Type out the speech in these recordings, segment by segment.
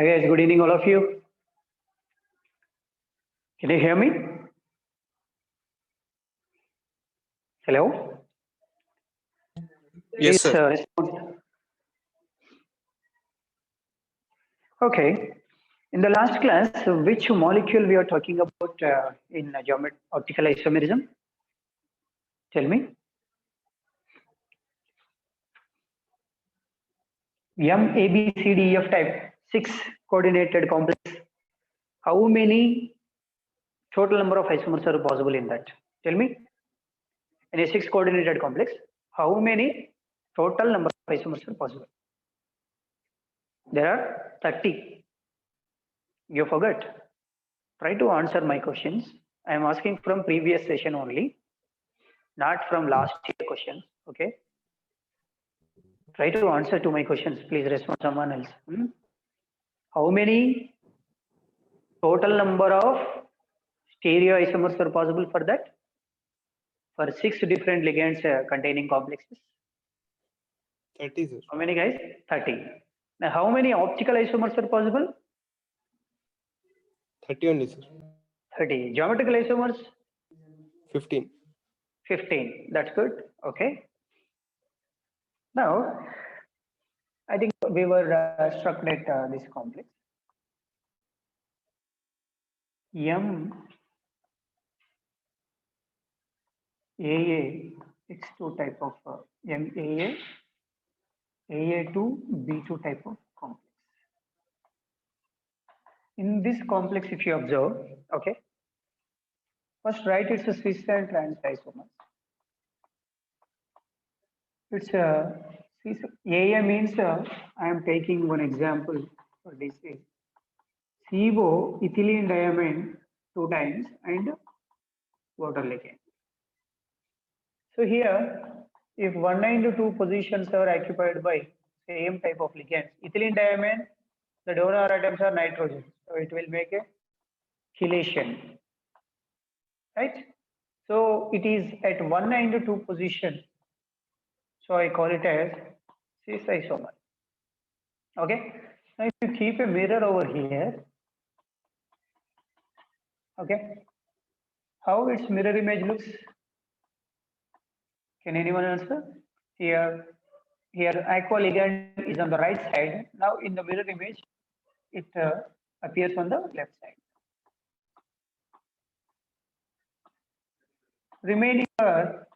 Hi guys, good evening all of you. Can you hear me? Hello? Yes, Please sir. respond. Okay. In the last class, which molecule we are talking about in optical isomerism? Tell me. M, A, B, C, D, E, F type, 6 coordinated complex. How many total number of isomers are possible in that? Tell me. In a 6 coordinated complex, how many total number of isomers are possible? There are 30. You forgot. Try to answer my questions. I am asking from previous session only, not from last year questions. Okay. Try to answer to my questions. Please respond someone else. How many total number of stereoisomers are possible for that? For 6 different ligands containing complexes. 30, sir. How many guys? 30. Now how many optical isomers are possible? 30 only, sir. 30. Geometrical isomers? 15. 15. That's good. Okay. Now, I think we were struck at this complex. M AA, X2 type of MAA, AA2, B2 type of complex. In this complex, if you observe, okay, first write it's a cis and trans isomers. It's a cis. AA means I am taking one example for this is CO ethylene diamine 2 times and water ligand. So here, if 1 and 2 positions are occupied by same type of ligands, ethylene diamine, the donor atoms are nitrogen, so it will make a chelation, right? So it is at 1 and 2 position, so I call it as cis isomer. Okay. Now if you keep a mirror over here, okay, how its mirror image looks? Can anyone answer? Here aqua ligand is on the right side. Now in the mirror image, it appears on the left side. Remaining are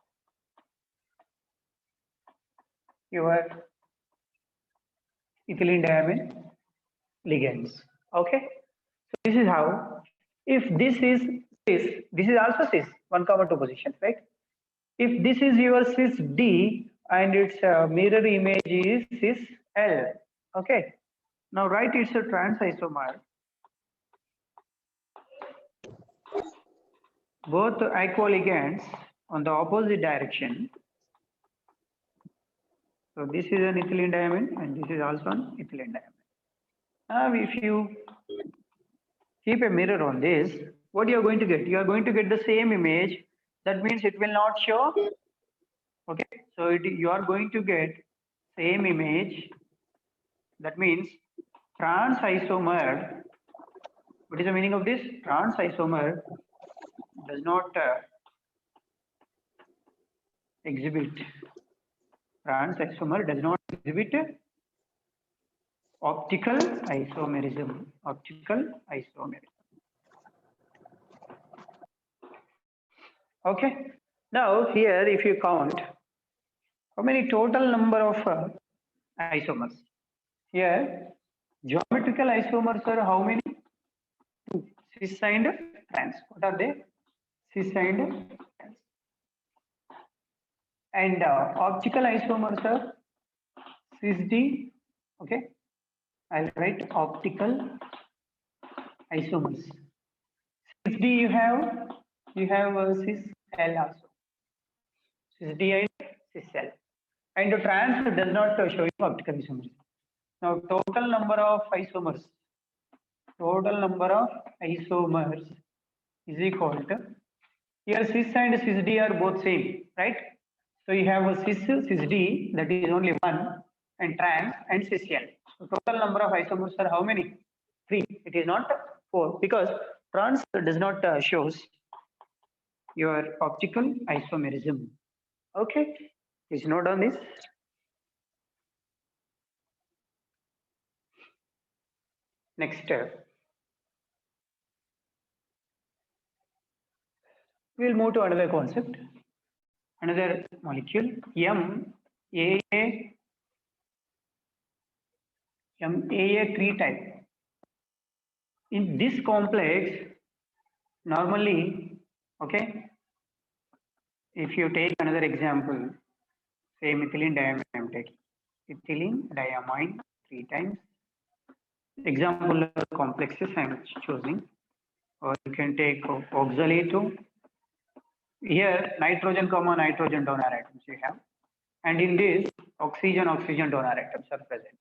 your ethylene diamine ligands. Okay. So this is how. If this is cis, this is also cis, 1, 2 position, right? If this is your cis D and its mirror image is cis L. Okay. Now write it's a trans isomer. Both aqua ligands on the opposite direction. So this is an ethylene diamine and this is also an ethylene diamine. Now if you keep a mirror on this, what you are going to get? You are going to get the same image. That means it will not show. Okay. So you are going to get same image. That means trans isomer. What is the meaning of this? Trans isomer does not exhibit. Trans isomer does not exhibit optical isomerism. Optical isomerism. Okay. Now here, if you count, how many total number of isomers? Here, geometrical isomers are how many? 2. Cis and trans. What are they? Cis and trans. And optical isomers are cis D. Okay. I'll write optical isomers. Cis D you have cis L also. Cis D and cis L. And the trans does not show you optical isomers. Now total number of isomers. Total number of isomers is equal to, here cis and cis D are both same, right? So you have a cis D, that is only 1, and trans and cis L. So total number of isomers are how many? 3. It is not 4 because trans does not shows your optical isomerism. Okay, please note on this. Next step, we'll move to another concept, another molecule, MAA3 type. In this complex, normally, okay, if you take another example, say methylene diamine, I'm taking ethylene diamine 3 times. Example complexes I'm choosing, or you can take oxalato. Here, nitrogen comma nitrogen donor atoms you have, and in this, oxygen oxygen donor atoms are present.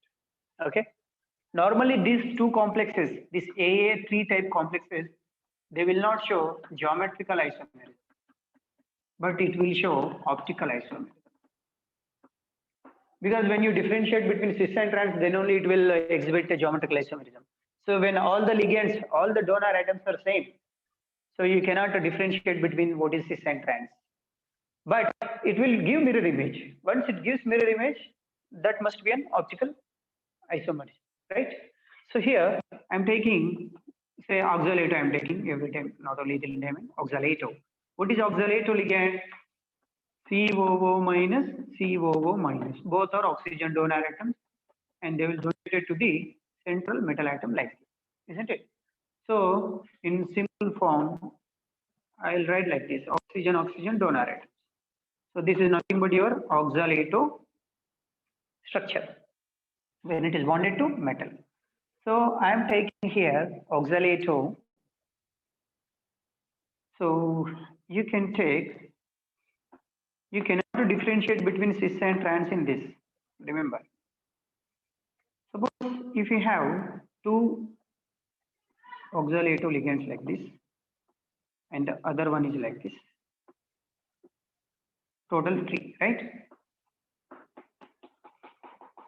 Okay. Normally, these two complexes, this AA3 type complexes, they will not show geometrical isomerism, but it will show optical isomerism. Because when you differentiate between cis and trans, then only it will exhibit a geometrical isomerism. So when all the ligands, all the donor atoms are same, so you cannot differentiate between what is cis and trans. But it will give mirror image. Once it gives mirror image, that must be an optical isomerism, right? So here I'm taking, say oxalato I'm taking every time, not only ethylene diamine, oxalato. What is oxalato ligand? COO minus, COO minus. Both are oxygen donor atoms and they will donate it to the central metal atom like this, isn't it? So in simple form, I'll write like this, oxygen, oxygen donor atoms. So this is nothing but your oxalato structure when it is bonded to metal. So I am taking here oxalato. So you can take, you cannot differentiate between cis and trans in this, remember. Suppose if you have two oxalato ligands like this and the other one is like this, total 3, right?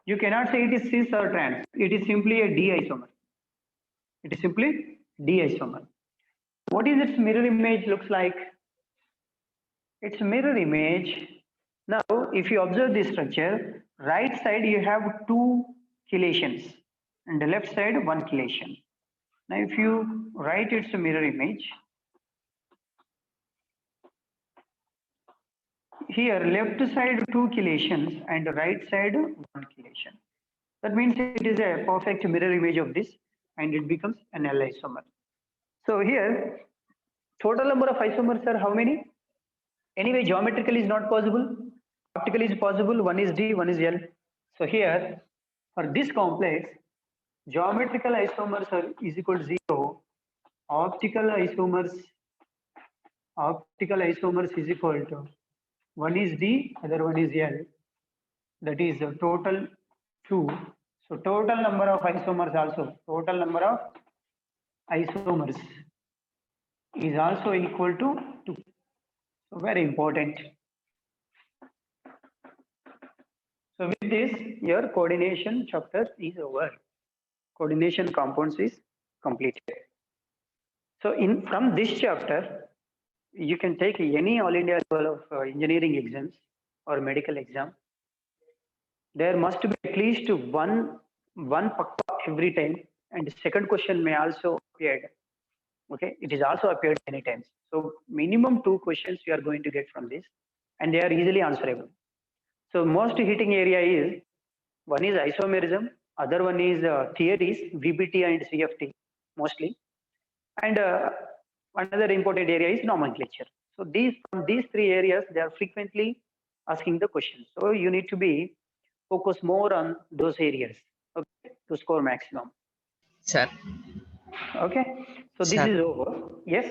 You cannot say it is cis or trans, it is simply a D isomer. It is simply D isomer. What is its mirror image looks like? Its mirror image, now if you observe this structure, right side you have 2 chelations and the left side 1 chelation. Now if you write its mirror image, here left side 2 chelations and right side 1 chelation. That means it is a perfect mirror image of this and it becomes an L isomer. So here total number of isomers are how many? Anyway, geometrically is not possible. Optically is possible. One is D, one is L. So here, for this complex, geometrical isomers is equal to 0. Optical isomers is equal to 1 is D, other one is L. That is the total 2. So total number of isomers also, total number of isomers is also equal to 2. So very important. So with this, your coordination chapter is over. Coordination compounds is completed. So from this chapter, you can take any all India level of engineering exams or medical exam. There must be at least one pakka every time, and the second question may also appear. Okay, it is also appeared many times. So minimum 2 questions you are going to get from this, and they are easily answerable. So most hitting area is, one is isomerism, other one is theories, VBT and CFT mostly, and another important area is nomenclature. So from these 3 areas, they are frequently asking the questions. So you need to be focus more on those areas, okay, to score maximum. Sir. Okay, so this Sir. is over. Yes.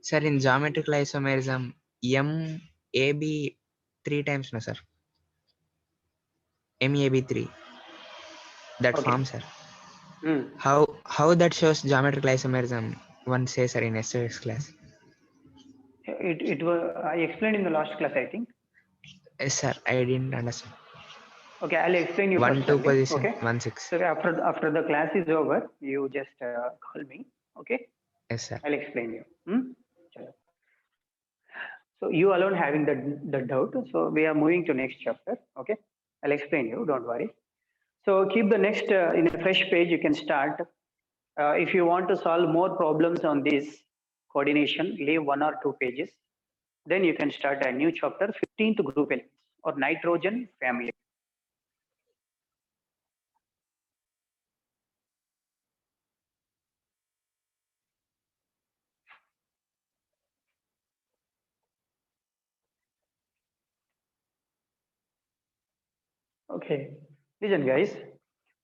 Sir, in geometrical isomerism, MAB 3 times, no sir. MAB3. That Okay. form, sir. How that shows geometrical isomerism? One says, sir, in SOX class. It was I explained in the last class, I think. Yes, sir. I didn't understand. Okay, I'll explain you 1 first 2 only. position, Okay. 1 6. So after the class is over, you just call me. Okay. Yes, sir. I'll explain you. Chalo. So you alone having the doubt. So we are moving to next chapter. Okay. I'll explain you. Don't worry. So keep the next in a fresh page. You can start. If you want to solve more problems on this coordination, leave 1 or 2 pages. Then you can start a new chapter, 15th group elements or nitrogen family. Okay, listen guys.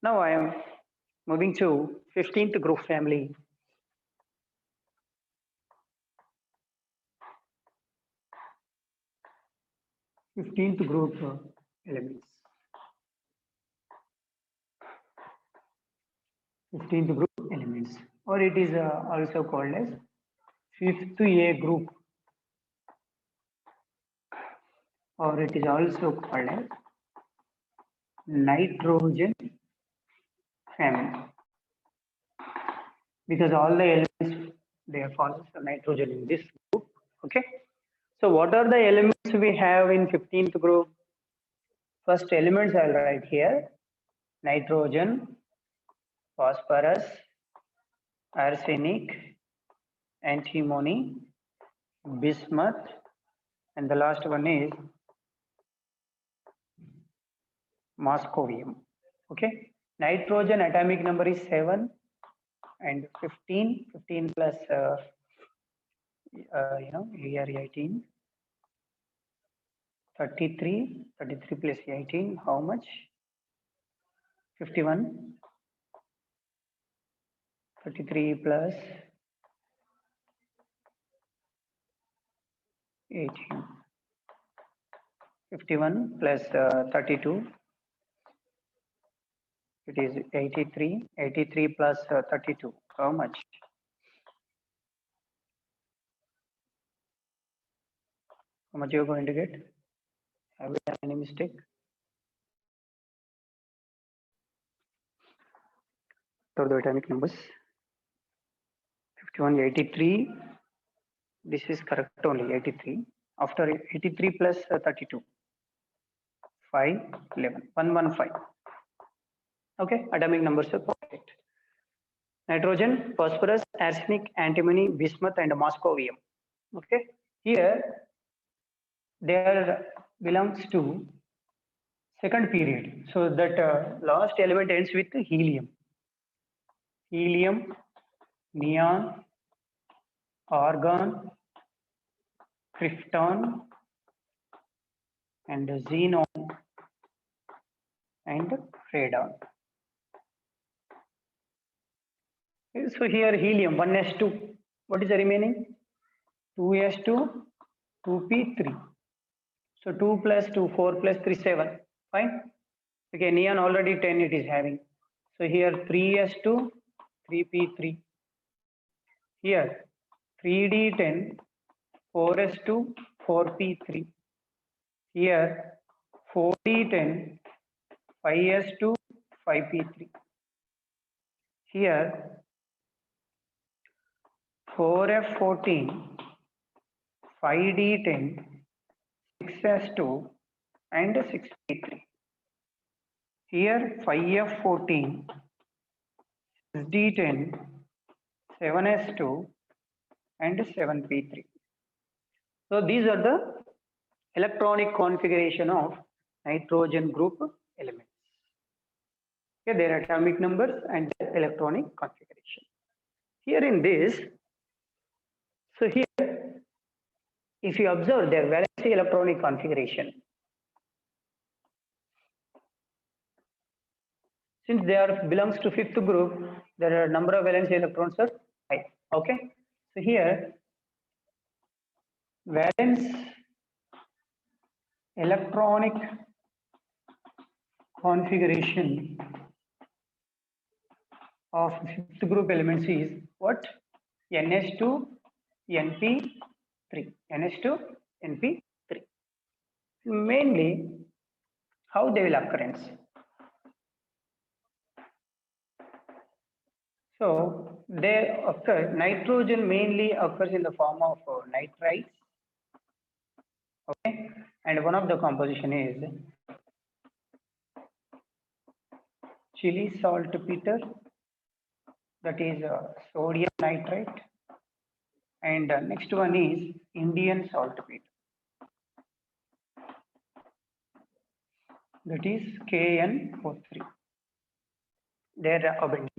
Now I am moving to 15th group family. 15th group elements. 15th group elements, or it is also called as 5th A group, or it is also called as nitrogen family, because all the elements they follow nitrogen in this group. Okay, so what are the elements we have in 15th group? First elements I'll write here: nitrogen, phosphorus, arsenic, antimony, bismuth, and the last one is moscovium. Okay, nitrogen atomic number is 7 and 15. 15 plus here 18. 33. 33 plus 18. How much? 51. 33 plus 18. 51 plus 32. It is 83. 83 plus 32. How much? How much you are going to get? Have you done any mistake? For the atomic numbers, 51, 83. This is correct only 83. After 83 plus 32, 5, 11, 115. Okay, atomic numbers are perfect. Nitrogen, phosphorus, arsenic, antimony, bismuth, and moscovium. Okay, here there belongs to second period. So that last element ends with helium. Helium, neon, argon, krypton, and xenon, and radon. So here helium 1s2. What is the remaining? 2s2, 2p3. So 2 plus 2, 4 plus 3, 7. Fine. Okay, neon already 10 it is having. So here 3s2, 3p3. Here 3d10, 4s2, 4p3. Here 4d10, 5s2, 5p3. Here 4f14, 5d10, 6s2, and 6p3. Here 5f14, 6d10, 7s2, and 7p3. So these are the electronic configuration of nitrogen group elements. Okay, their atomic numbers and their electronic configuration. Here in this, so here, if you observe their valency electronic configuration, since they are belongs to fifth group, there are number of valence electrons are high. Okay, so here valence electronic configuration of fifth group elements is what? NS2 NP3. NS2 NP3. Mainly How they will occurrence? So they occur, nitrogen mainly occurs in the form of nitrites. Okay, and one of the composition is Chile saltpeter, that is sodium nitrate, and next one is Indian saltpeter, that is KNO3. Their abundance.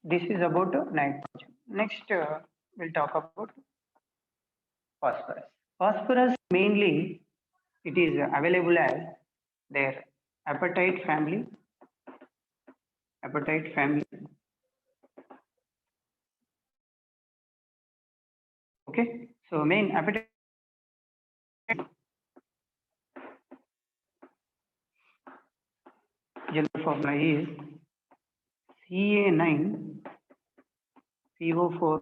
This is about nitrogen. Next, we'll talk about phosphorus. Phosphorus mainly it is available as their apatite family. Apatite family. Okay, so main apatite general formula is Ca9 PO4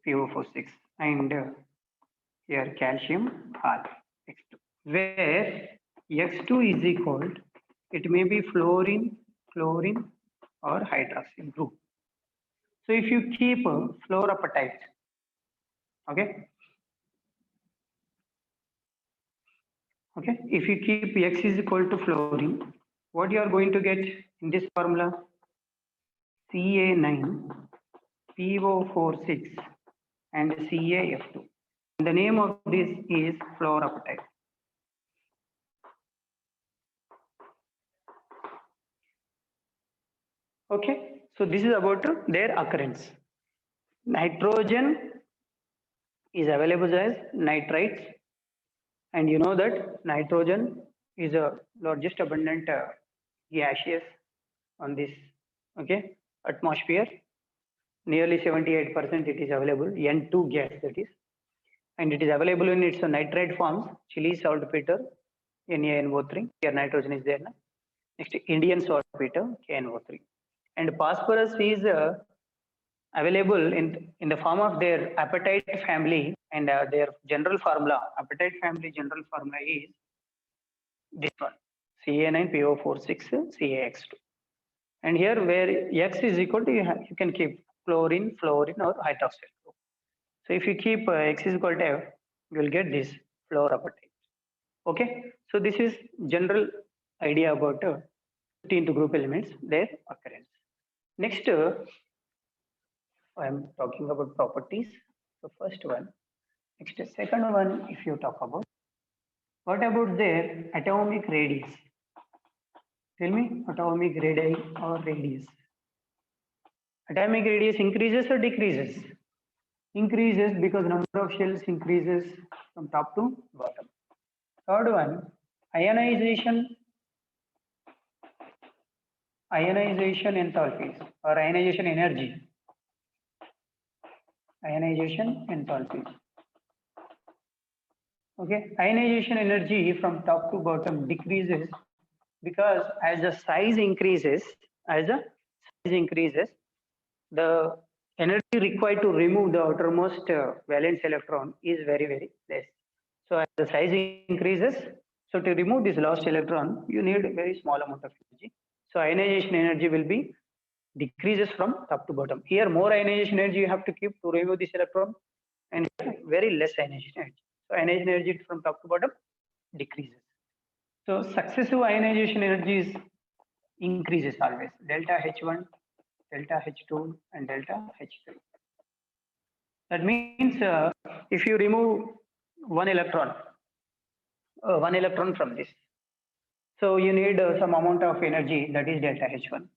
PO46 and here calcium R X2, where X2 is equal, it may be fluorine or hydroxyl group. So if you keep fluorapatite, okay, if you keep X is equal to fluorine, what you are going to get in this formula? Ca9 PO46 and CaF2. The name of this is fluorapatite. Okay, so this is about their occurrence. Nitrogen is available as nitrites, and you know that nitrogen is a largest abundant gaseous on this atmosphere. Nearly 78% it is available, N2 gas that is, and it is available in its nitrate forms, Chile saltpeter, NaNO3, here nitrogen is there. Next, Indian saltpeter, KNO3. And phosphorus is available in the form of their apatite family, and their general formula, apatite family general formula is this one, Ca9PO46 CaX2. And here where X is equal to, you can keep fluorine or hydroxyl group. So if you keep X is equal to F, you will get this fluorapatite. Okay, so this is general idea about 15th group elements, their occurrence. Next, I am talking about properties. So first one. Next, second one, if you talk about, what about their atomic radius? Tell me, atomic radii or radius. Atomic radius increases or decreases? Increases because number of shells increases from top to bottom. Third one, ionization enthalpies or ionization energy. Ionization enthalpies. Okay, ionization energy from top to bottom decreases because as the size increases, the energy required to remove the outermost valence electron is very, very less. So as the size increases, so to remove this lost electron, you need a very small amount of energy. So ionization energy will be decreases from top to bottom. Here more ionization energy you have to keep to remove this electron, and very less ionization energy. So ionization energy from top to bottom decreases. So successive ionization energies increases always, delta H1, delta H2 and delta H3. That means if you remove one electron from this, so you need some amount of energy, that is delta H1.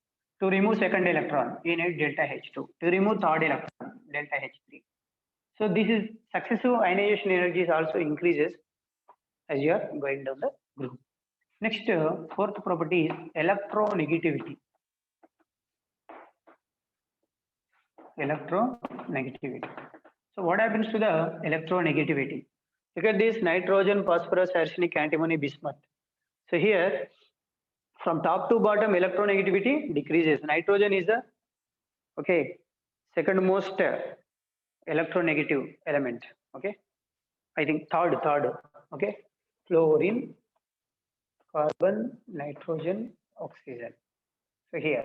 To remove second electron, you need delta H2. To remove third electron, delta H3. So this is successive ionization energies also increases as you are going down the group. Next, fourth property is electronegativity. Electronegativity. So what happens to the electronegativity? Look at this: nitrogen, phosphorus, arsenic, antimony, bismuth. So here, from top to bottom, electronegativity decreases. Nitrogen is the second most electronegative element. Okay, I think third, okay, fluorine, carbon, nitrogen, oxygen. So here,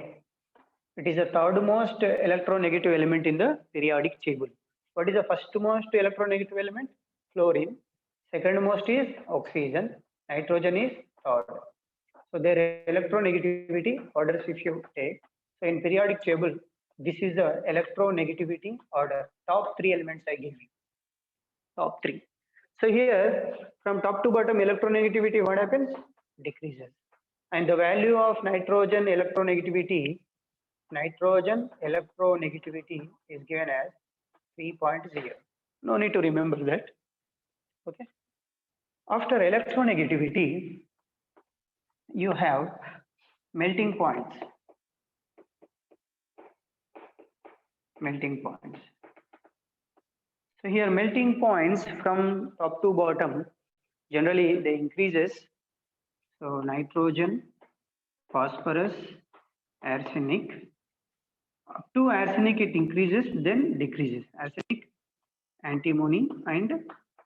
it is the third most electronegative element in the periodic table. What is the first most electronegative element? Fluorine. Second most is oxygen. Nitrogen is third. So their electronegativity orders if you take. So in periodic table, this is the electronegativity order. Top three elements I gave you. Top three. So here, from top to bottom, electronegativity, what happens? Decreases. And the value of nitrogen electronegativity is given as 3.0. No need to remember that. Okay. After electronegativity, you have melting points. Melting points. So here melting points from top to bottom, generally they increases. So nitrogen, phosphorus, arsenic. Up to arsenic it increases, then decreases. Arsenic, antimony and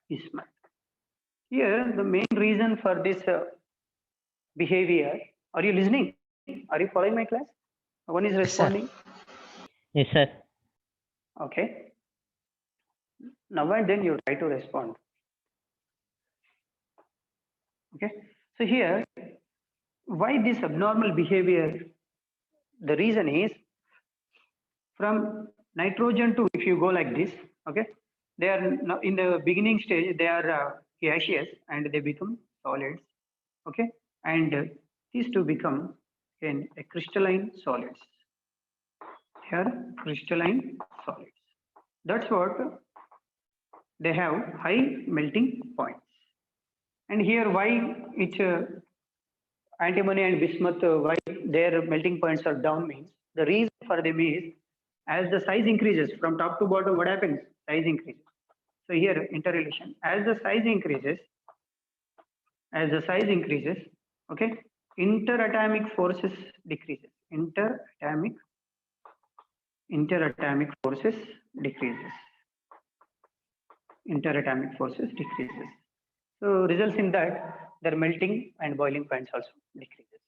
bismuth. Here the main reason for this behavior, are you listening? Are you following my class? One is responding. Yes, sir. Okay. Now and then you try to respond. Okay. So here, why this abnormal behavior? The reason is from nitrogen to, if you go like this, okay, they are now in the beginning stage, they are gaseous and they become solids, okay, and these two become in a crystalline solids. Here, crystalline solids. That's what they have high melting points. And here, why it's antimony and bismuth, why their melting points are down means the reason for them is as the size increases from top to bottom, what happens? Size increases. So here interrelation. As the size increases, okay, interatomic forces decreases. Interatomic forces decreases. Interatomic forces decreases. So results in that their melting and boiling points also decreases.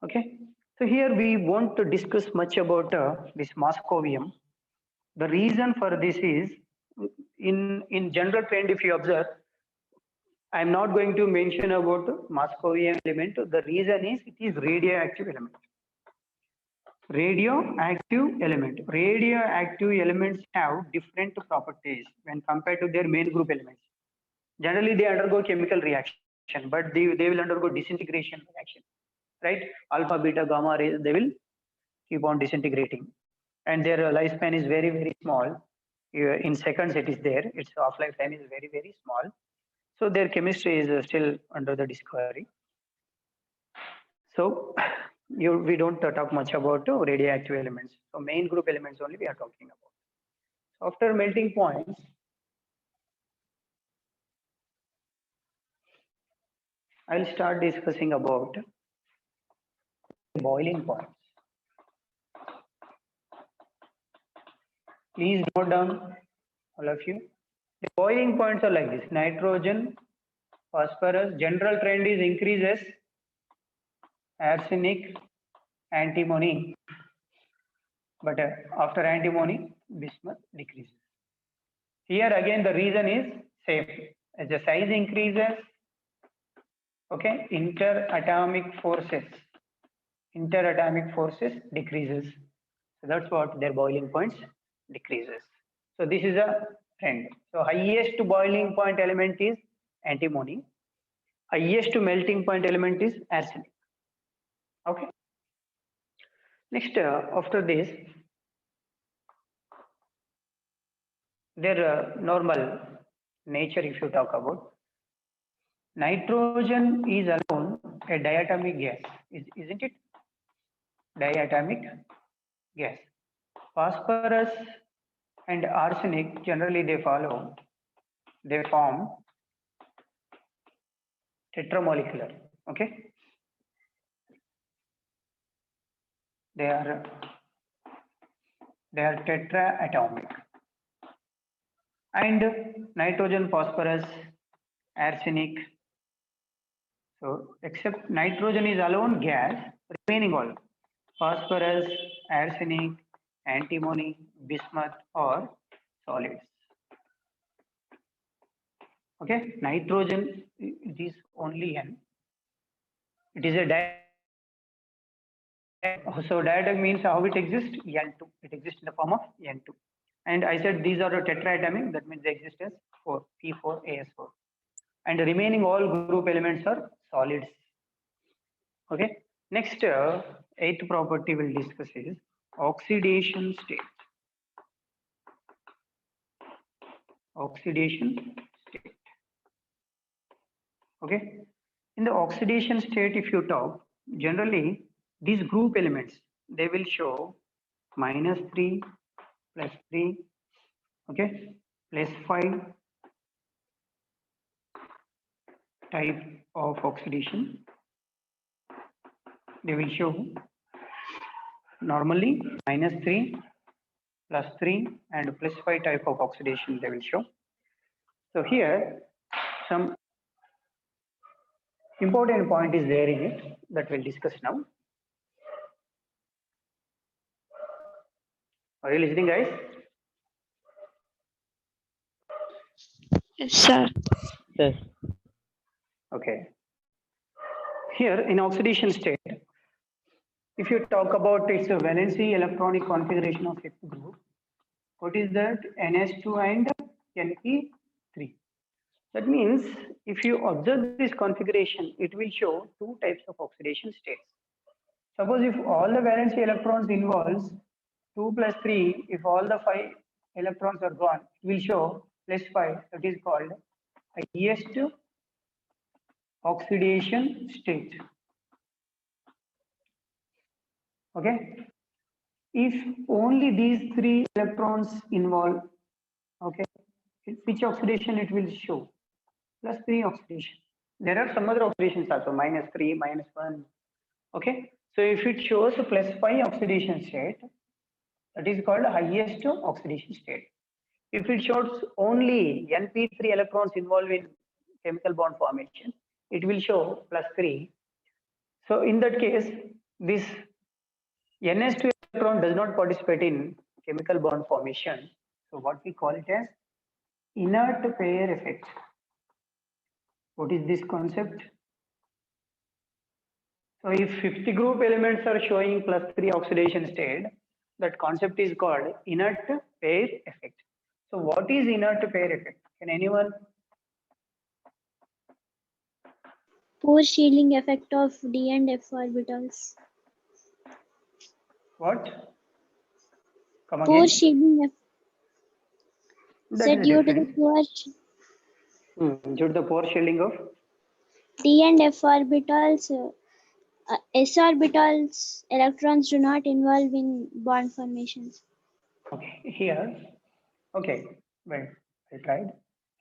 Okay. So here we want to discuss much about this Moscovium. The reason for this is in general trend, if you observe, I am not going to mention about Moscovium element. The reason is it is radioactive element. Radioactive elements have different properties when compared to their main group elements. Generally, they undergo chemical reaction, but they will undergo disintegration reaction. Right? Alpha, beta, gamma rays, they will keep on disintegrating. And their lifespan is very, very small. In seconds, it is there. Its half-life time is very, very small. So their chemistry is still under the discovery. So we don't talk much about radioactive elements. So main group elements only we are talking about. So after melting points, I'll start discussing about boiling points. Please note down, all of you. The boiling points are like this: nitrogen, phosphorus. General trend is increases. Arsenic, antimony. But after antimony, bismuth decreases. Here again, the reason is same. As the size increases, okay, interatomic forces decreases. So that's what their boiling points decreases. So this is a trend. So highest boiling point element is antimony. Highest melting point element is arsenic. Okay. Next, after this, their normal nature, if you talk about, nitrogen is alone a diatomic gas, isn't it? Diatomic gas. Phosphorus and arsenic, generally they form tetramolecular. Okay. They are tetraatomic. and nitrogen, phosphorus, arsenic. So except nitrogen is alone gas, remaining all phosphorus, arsenic, antimony, bismuth or solids. Okay, nitrogen it is only N. It is a so diatomic means how it exists? N2. It exists in the form of N2. And I said these are the tetraatomic, that means they exist as 4, P4AS4. And the remaining all group elements are solids. Okay. Next, eighth property we'll discuss is oxidation state. Oxidation state. Okay. In the oxidation state, if you talk, generally these group elements, they will show -3, +3, okay, +5 type of oxidation. They will show normally -3, +3 and +5 type of oxidation they will show. So here some important point is there in it that we'll discuss now. Are you listening, guys? Yes, sir. Yes. Okay. Here in oxidation state, if you talk about its valency electronic configuration of fifth group, what is that? NS2 and NP3. That means if you observe this configuration, it will show two types of oxidation states. Suppose if all the valency electrons involves 2 + 3, if all the 5 electrons are gone, it will show +5. That is called highest oxidation state. Okay. If only these 3 electrons involve, okay, which oxidation it will show? +3 oxidation. There are some other oxidations also, -3, -1. Okay. So if it shows a +5 oxidation state, that is called highest oxidation state. If it shows only NP3 electrons involved in chemical bond formation, it will show +3. So in that case, this NS2 electron does not participate in chemical bond formation. So what we call it as inert pair effect. What is this concept? So if 50 group elements are showing +3 oxidation state, that concept is called inert pair effect. So what is inert pair effect? Can anyone? Poor shielding effect of d and f orbitals. What? Come Poor again. shielding effect. That So is due to the different. poor Due to the poor shielding of d and f orbitals, s orbitals electrons do not involve in bond formations. okay here. Okay, well, I tried.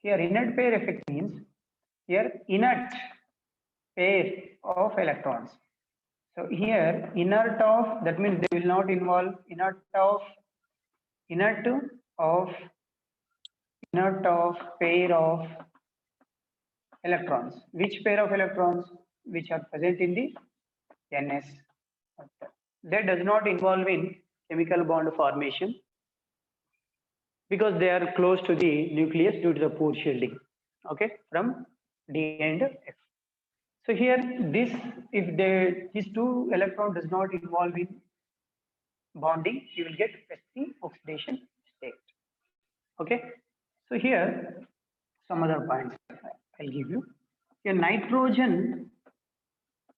Here inert pair effect means here inert pair of electrons. So here inert of, that means they will not involve inert of pair of electrons. Which pair of electrons? Which are present in the NS. That does not involve in chemical bond formation because they are close to the nucleus due to the poor shielding. Okay, from D and F. So here this, if these two electron does not involve in bonding, you will get the oxidation state. Okay. So here some other points I'll give you. Here nitrogen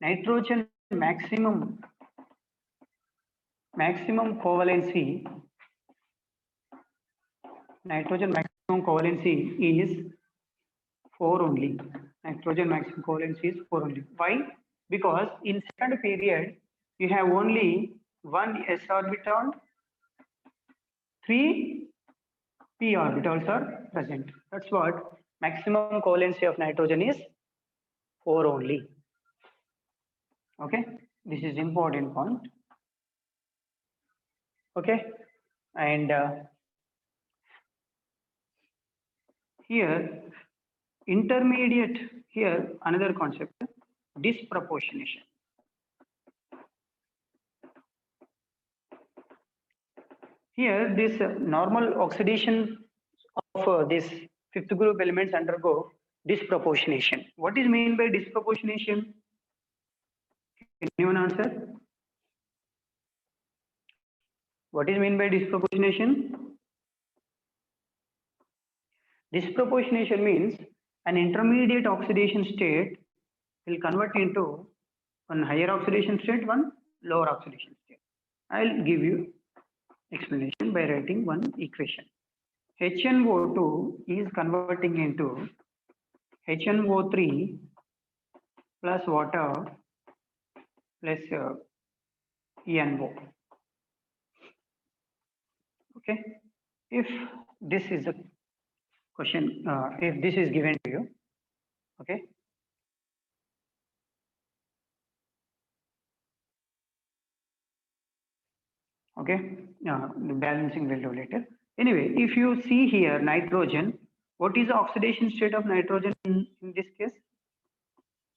maximum covalency. Nitrogen maximum covalency is 4 only. Nitrogen maximum covalency is 4 only. Why? Because in second period you have only one s orbital, 3 p orbitals are present. That's what maximum covalency of nitrogen is 4 only. Okay, this is important point. Okay, and here intermediate, here another concept, disproportionation. Here this normal oxidation of this fifth group elements undergo disproportionation. What is mean by disproportionation? Can anyone answer? What is mean by disproportionation? Disproportionation means an intermediate oxidation state will convert into one higher oxidation state, one lower oxidation state. I'll give you explanation by writing one equation. HNO2 is converting into HNO3 plus water plus NO. Okay, if this is a question, if this is given to you, okay, okay, the balancing will do later. Anyway, if you see here nitrogen, what is the oxidation state of nitrogen in this case?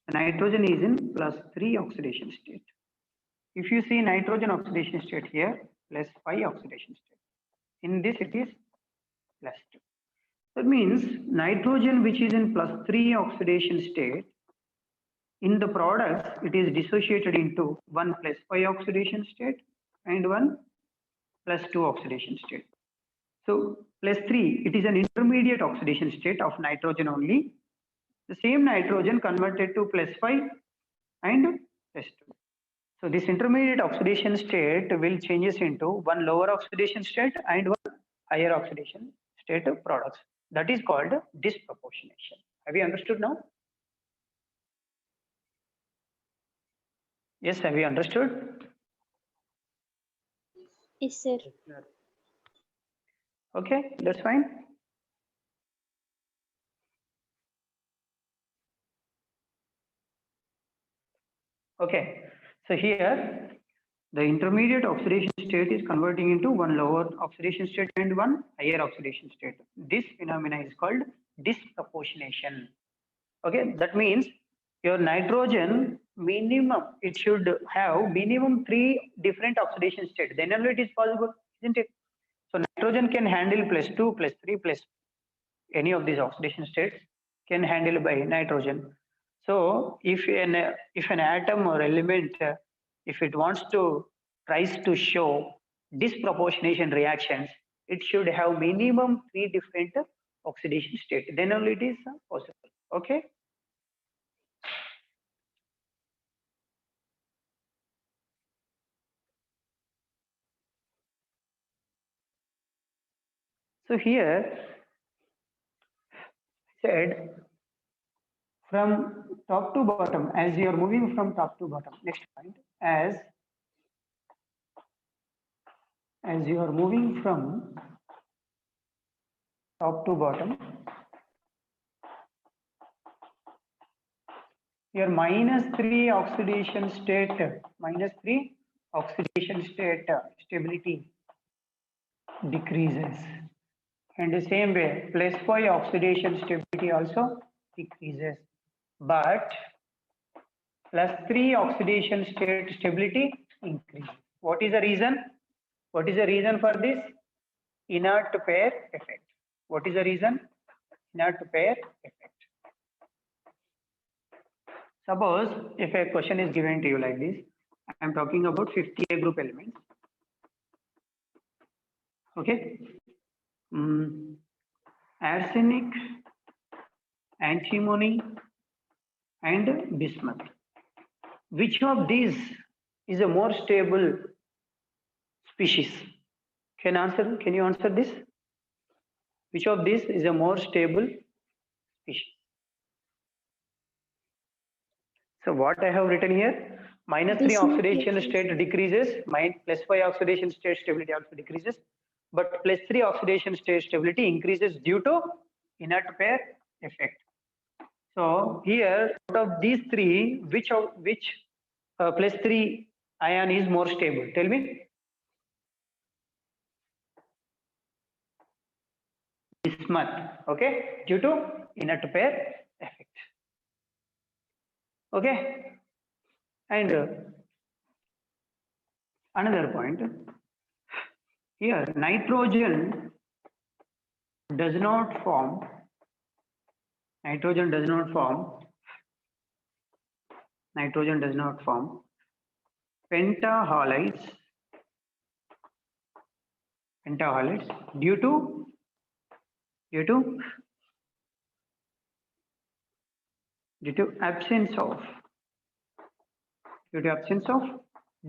The nitrogen is in +3 oxidation state. If you see nitrogen oxidation state here, +5 oxidation state. In this it is +2. That means nitrogen which is in +3 oxidation state, in the products it is dissociated into one +5 oxidation state and one +2 oxidation state. So +3, it is an intermediate oxidation state of nitrogen only. The same nitrogen converted to +5 and +2. So this intermediate oxidation state will changes into one lower oxidation state and one higher oxidation state of products. That is called disproportionation. Have you understood now? Yes, have you understood? Yes, sir. Okay, that's fine. Okay, so here the intermediate oxidation state is converting into one lower oxidation state and one higher oxidation state. This phenomena is called disproportionation. Okay, that means your nitrogen minimum, it should have minimum 3 different oxidation states. Then only it is possible, isn't it? So nitrogen can handle +2, +3, plus any of these oxidation states can handle by nitrogen. So if an atom or element, if it wants to tries to show disproportionation reactions, it should have minimum 3 different oxidation states. Then only it is possible. Okay. So here said from top to bottom, as you are moving from top to bottom. Next point, as you are moving from top to bottom, your -3 oxidation state, -3 oxidation state stability decreases. And the same way, +5 oxidation stability also decreases. But +3 oxidation state stability increases. What is the reason? What is the reason for this? Inert pair effect. What is the reason? Inert pair effect. Suppose if a question is given to you like this, I am talking about 50A group elements. Okay. Arsenic, antimony, and bismuth. Which of these is a more stable species? Can you answer this? Which of these is a more stable species? So what I have written here, -3 oxidation state decreases, +5 oxidation state stability also decreases, but +3 oxidation state stability increases due to inert pair effect. So here, out of these three, which +3 ion is more stable? Tell me. bismuth, okay, due to inert pair effect. Okay, and another point here, nitrogen does not form pentahalides due to absence of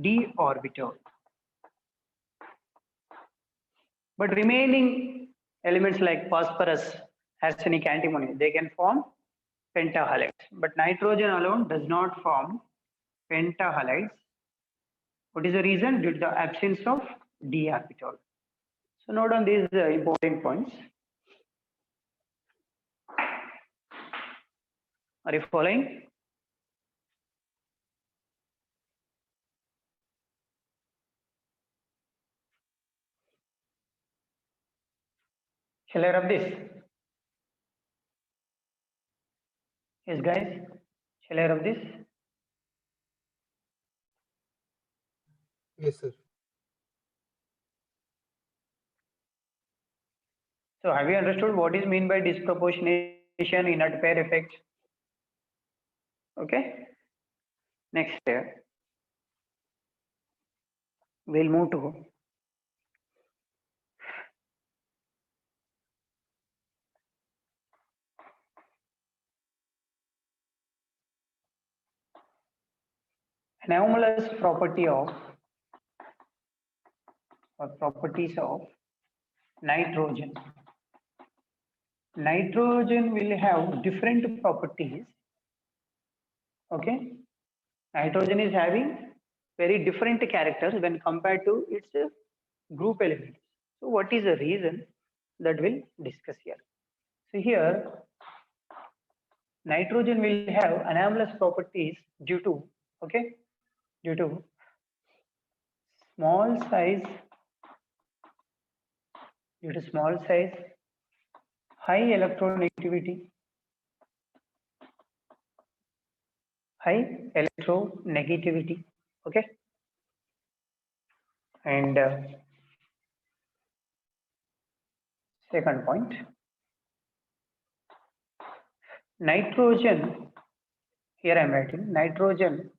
d orbital. But remaining elements like phosphorus, arsenic, antimony, they can form pentahalides. But nitrogen alone does not form pentahalides. What is the reason? Due to the absence of d orbital. So note on these important points. Are you following? Shall I rub this? Yes, guys. Shall I rub this? Yes, sir. So have you understood what is meant by disproportionation, inert pair effect? Okay. Next, we'll move to anomalous property of or properties of nitrogen. Nitrogen will have different properties. Okay, nitrogen is having very different characters when compared to its group elements. So what is the reason that we'll discuss here? So here nitrogen will have anomalous properties due to small size, high electronegativity, okay, and second point, nitrogen, here I am writing, nitrogen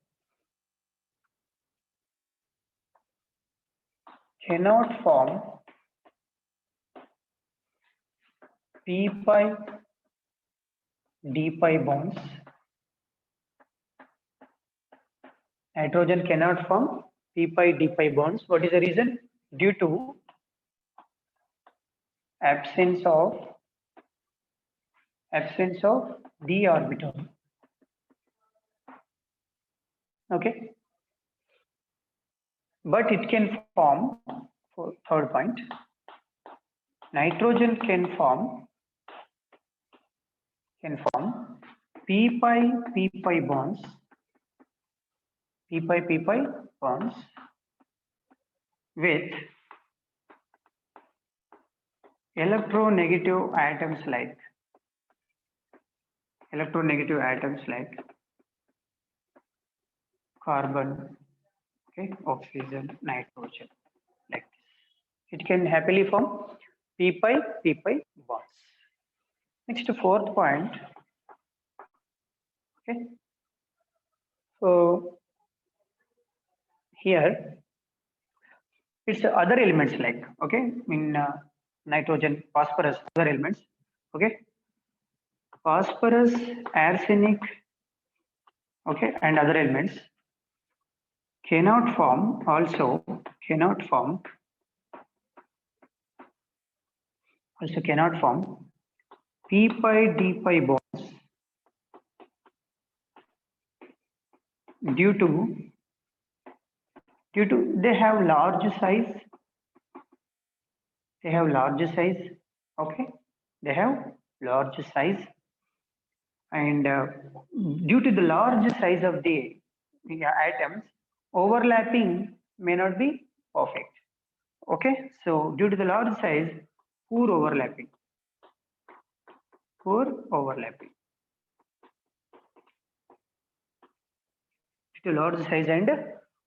cannot form p pi d pi bonds. Nitrogen cannot form p pi d pi bonds. What is the reason? Due to absence of d orbital. Okay, but it can form, for third point, nitrogen can form p pi bonds, p pi bonds with electronegative atoms like carbon, okay, oxygen, nitrogen, like this. It can happily form p pi bonds. Next, fourth point. Okay, so here it's other elements like, okay, in nitrogen, phosphorus, other elements, okay, phosphorus, arsenic, okay, and other elements cannot form p pi d pi bonds due to they have large size, okay, they have large size, and due to the large size of the atoms, overlapping may not be perfect. Okay, so due to the large size, poor overlapping. or overlapping. Due to large size and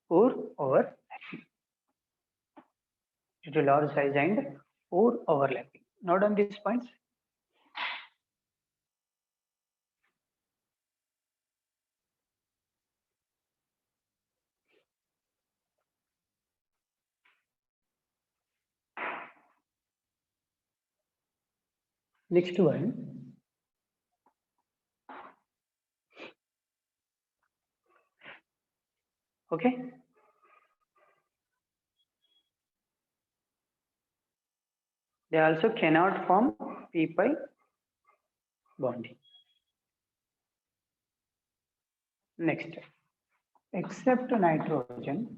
or overlapping. Due to large size and or overlapping. Note on these points. Next one. Okay. They also cannot form p-pi bonding. Next, except nitrogen,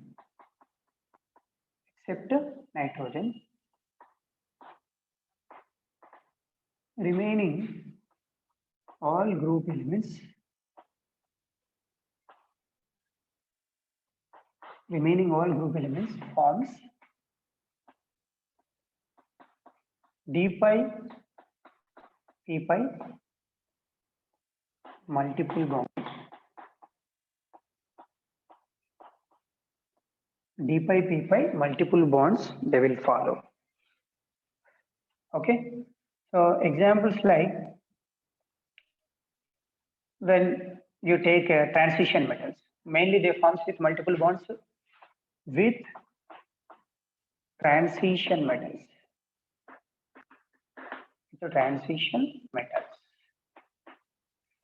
remaining all group elements forms d-pi p-pi multiple bonds. D-pi p-pi multiple bonds they will follow. Okay, so examples like when you take transition metals, mainly they forms with multiple bonds with transition metals. So transition metals.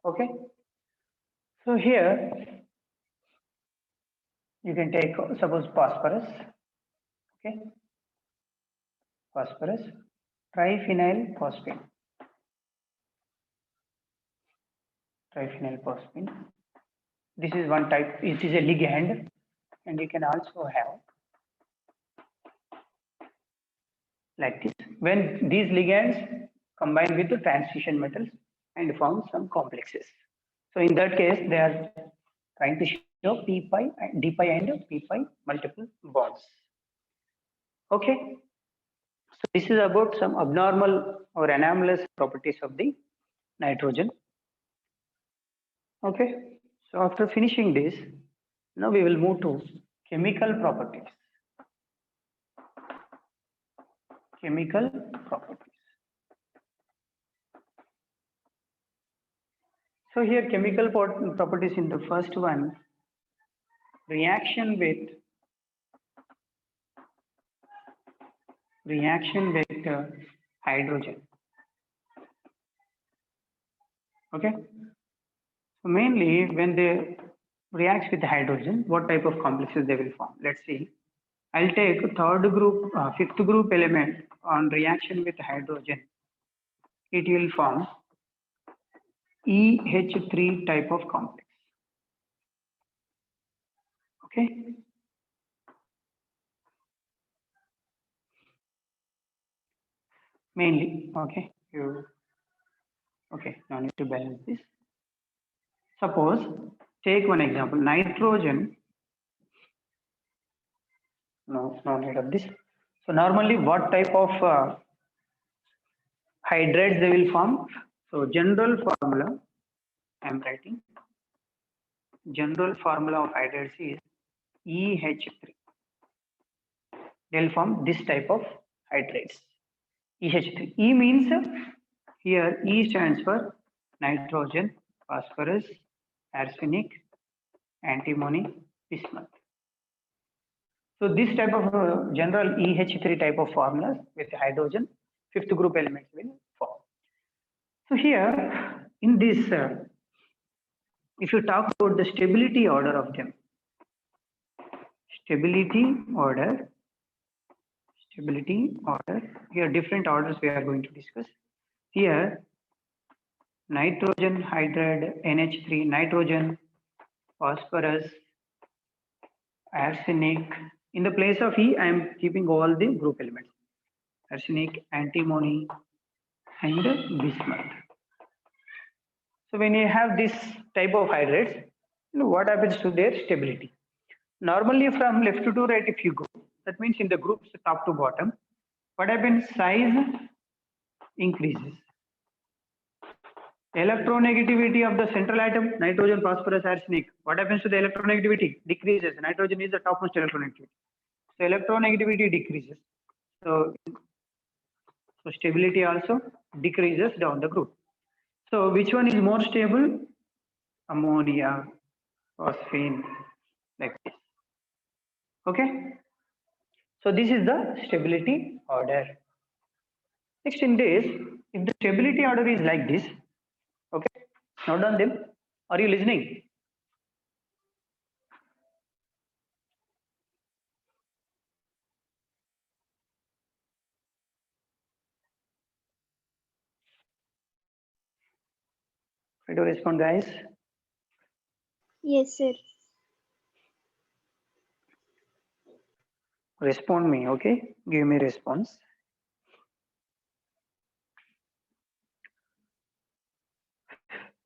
Okay, so here you can take suppose phosphorus. Okay, phosphorus, triphenyl phosphine. This is one type. It is a ligand, and you can also have like this. When these ligands combine with the transition metals and form some complexes. So in that case, they are trying to show p-pi, d-pi and p-pi multiple bonds. Okay. So this is about some abnormal or anomalous properties of the nitrogen. Okay. So after finishing this, now we will move to chemical properties. Chemical properties. So here chemical properties in the first one, reaction with hydrogen. Okay. So mainly when they react with hydrogen, what type of complexes they will form? Let's see. I'll take fifth group element on reaction with hydrogen. It will form EH3 type of complex. Okay. Mainly, okay. Okay, now I need to balance this. Suppose, take one example, nitrogen. No need of this. So normally what type of hydrates they will form? So general formula, I am writing. General formula of hydrates is EH3. They will form this type of hydrates. EH3. E means here E stands for nitrogen, phosphorus, arsenic, antimony, bismuth. So this type of general EH3 type of formulas with hydrogen, fifth group elements will form. So here in this, if you talk about the stability order of them, stability order, here different orders we are going to discuss. Here nitrogen hydride NH3, nitrogen, phosphorus, arsenic. In the place of E, I am keeping all the group elements. Arsenic, antimony, and bismuth. So when you have this type of hydrates, what happens to their stability? Normally from left to right if you go, that means in the groups top to bottom, what happens? Size increases. Electronegativity of the central atom, nitrogen, phosphorus, arsenic. What happens to the electronegativity? Decreases. Nitrogen is the topmost electronegativity. So electronegativity decreases. So stability also decreases down the group. So which one is more stable? Ammonia, phosphine, like this. Okay. So this is the stability order. Next in this, if the stability order is like this, okay, note down them. Are you listening? Try to respond, guys. Yes, sir. Respond me, okay? Give me response.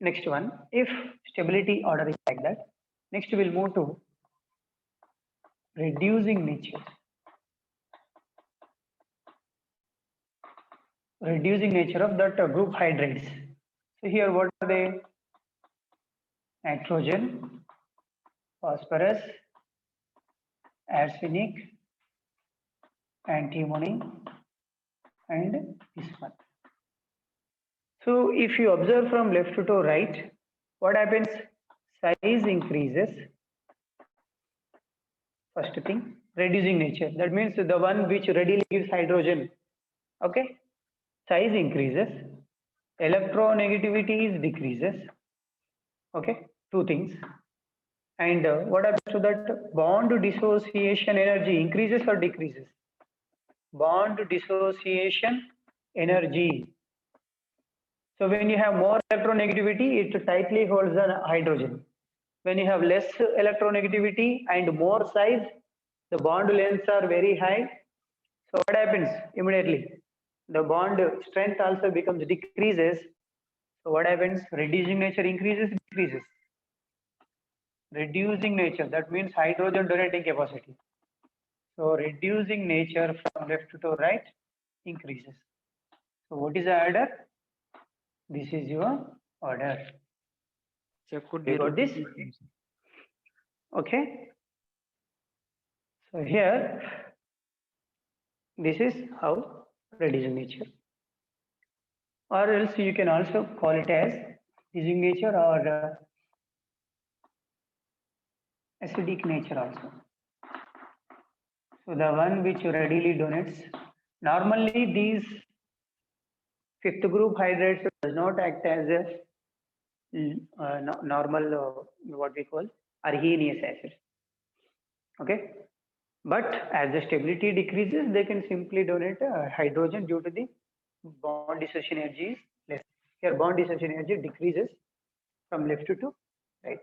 Next one, if stability order is like that, next we'll move to reducing nature. Reducing nature of that group hydrates. So here what are they? Nitrogen, phosphorus, arsenic, antimony, and this one. So if you observe from left to right, what happens? Size increases. First thing, reducing nature. That means the one which readily gives hydrogen. Okay. Size increases. Electronegativity is decreases. Okay. Two things. And what happens to that? Bond dissociation energy increases or decreases? Bond dissociation energy. So when you have more electronegativity, it tightly holds the hydrogen. When you have less electronegativity and more size, the bond lengths are very high. So what happens immediately? The bond strength also becomes decreases. So what happens? Reducing nature increases, decreases. Reducing nature, that means hydrogen donating capacity. So reducing nature from left to right increases. So what is the order? This is your order. Sir, could You you got this? repeat it? Okay. So here, this is how reducing nature. Or else you can also call it as reducing nature or acidic nature also. So the one which readily donates. Normally these fifth group hydrates does not act as a normal what we call Arrhenius acid. Okay. But as the stability decreases, they can simply donate hydrogen due to the bond dissociation energy is less. Here bond dissociation energy decreases from left to right.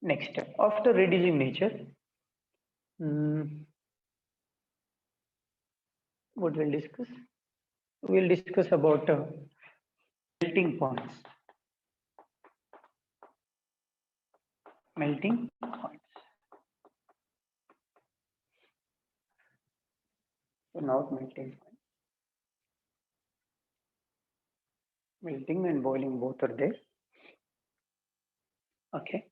Next, after reducing nature, what we'll discuss? We'll discuss about melting points. Melting points. So now melting point. Melting and boiling both are there. Okay.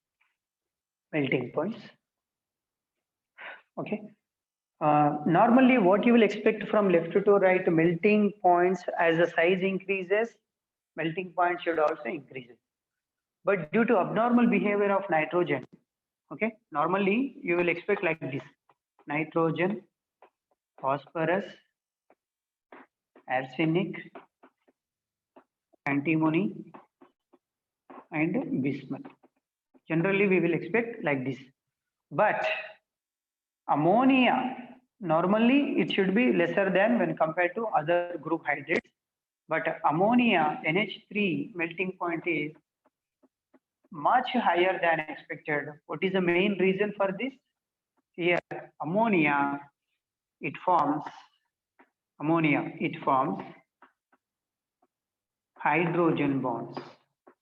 Melting points. Okay. Normally what you will expect from left to right, melting points as the size increases, melting point should also increase. But due to abnormal behavior of nitrogen, okay, normally you will expect like this: nitrogen, phosphorus, arsenic, antimony, and bismuth. Generally we will expect like this. But ammonia, normally it should be lesser than when compared to other group hydrates. But ammonia NH3 melting point is much higher than expected. What is the main reason for this? Here ammonia, it forms hydrogen bonds.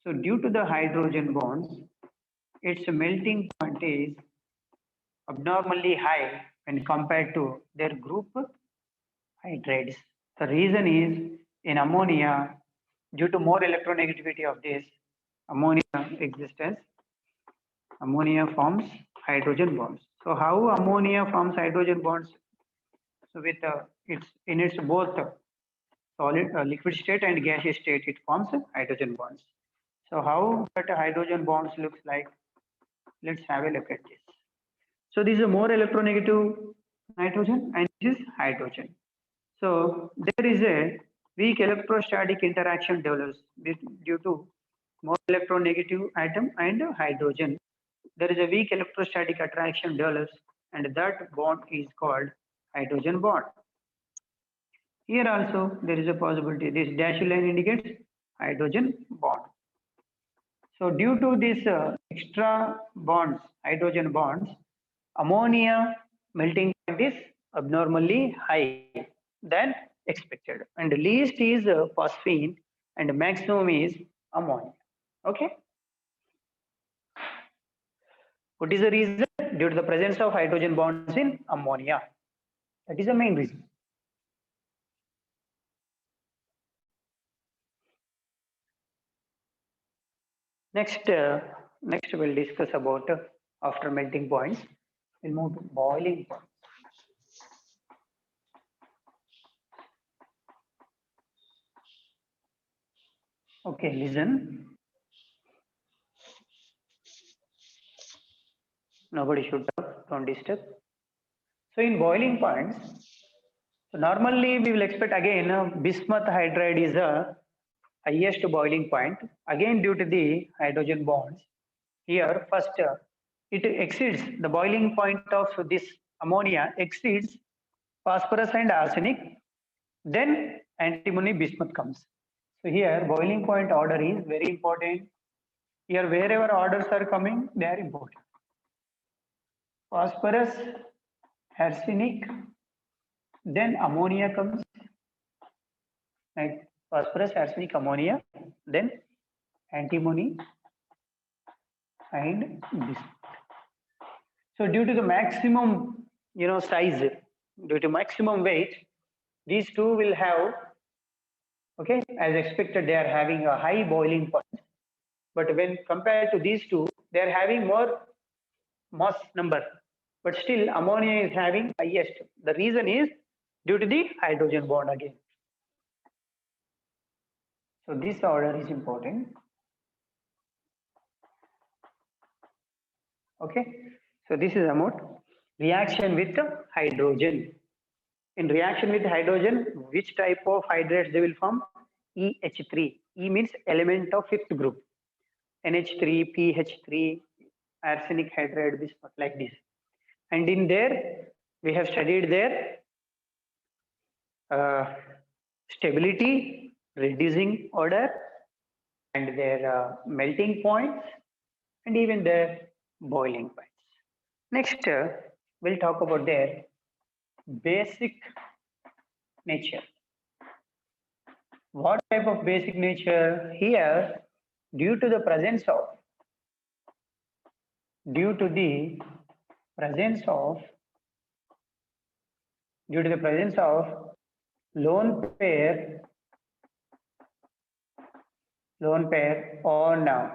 So due to the hydrogen bonds, its melting point is abnormally high when compared to their group hydrates. The reason is in ammonia, due to more electronegativity of this ammonia existence, ammonia forms hydrogen bonds. So how ammonia forms hydrogen bonds? So with its in its both solid liquid state and gaseous state, it forms hydrogen bonds. So how that hydrogen bonds looks like? Let's have a look at this. So this is a more electronegative nitrogen and this is hydrogen. So there is a weak electrostatic interaction develops due to more electronegative atom and hydrogen. There is a weak electrostatic attraction develops and that bond is called hydrogen bond. Here also there is a possibility. This dashed line indicates hydrogen bond. So due to this extra bonds, hydrogen bonds, ammonia melting point is abnormally high than expected. And least is phosphine and maximum is ammonia. Okay. What is the reason? Due to the presence of hydrogen bonds in ammonia. That is the main reason. Next we'll discuss about after melting points. We'll move to boiling point. Okay, listen. Nobody should talk, don't disturb. So in boiling points, so normally we will expect again bismuth hydride is the highest boiling point. Again due to the hydrogen bonds. Here first it exceeds the boiling point of this ammonia exceeds phosphorus and arsenic. Then antimony bismuth comes. So here boiling point order is very important. Here wherever orders are coming, they are important. Phosphorus, arsenic, then ammonia comes. Right? Phosphorus, arsenic, ammonia, then antimony and bismuth. So due to the maximum, size, due to maximum weight, these two will have, okay, as expected, they are having a high boiling point. But when compared to these two, they are having more mass number. But still, ammonia is having highest. The reason is due to the hydrogen bond again. So this order is important. Okay. So this is about reaction with hydrogen. In reaction with hydrogen, which type of hydrates they will form? EH3. E means element of fifth group. NH3, PH3, arsenic hydride, this like this. And in there, we have studied their stability, reducing order, and their melting points, and even their boiling points. Next, we'll talk about their basic nature. What type of basic nature? Here, due to the presence of lone pair on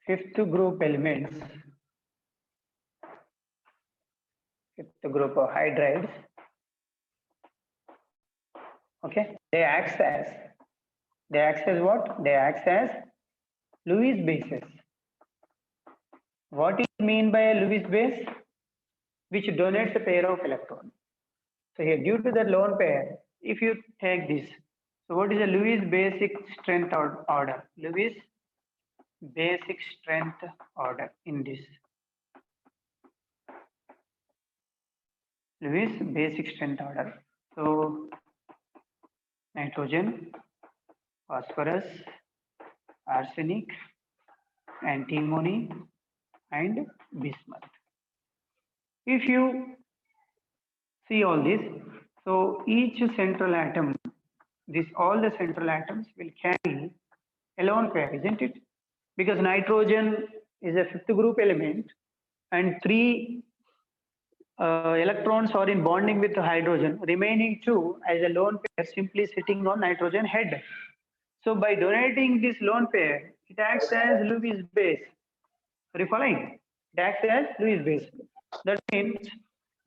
fifth group elements, fifth group of hydrides. Okay, they acts as what? They acts as Lewis bases. What is mean by a Lewis base? Which donates a pair of electrons. So here, due to the lone pair, if you take this, so what is the Lewis basic strength order? Lewis basic strength order in this. Lewis basic strength order. So nitrogen, phosphorus, arsenic, antimony, and bismuth. If you see all this, so each central atom, all the central atoms will carry a lone pair, isn't it? Because nitrogen is a fifth group element and 3 electrons are in bonding with the hydrogen, remaining 2 as a lone pair simply sitting on nitrogen head. So by donating this lone pair, it acts as Lewis base. Are you following? It acts as Lewis base. That means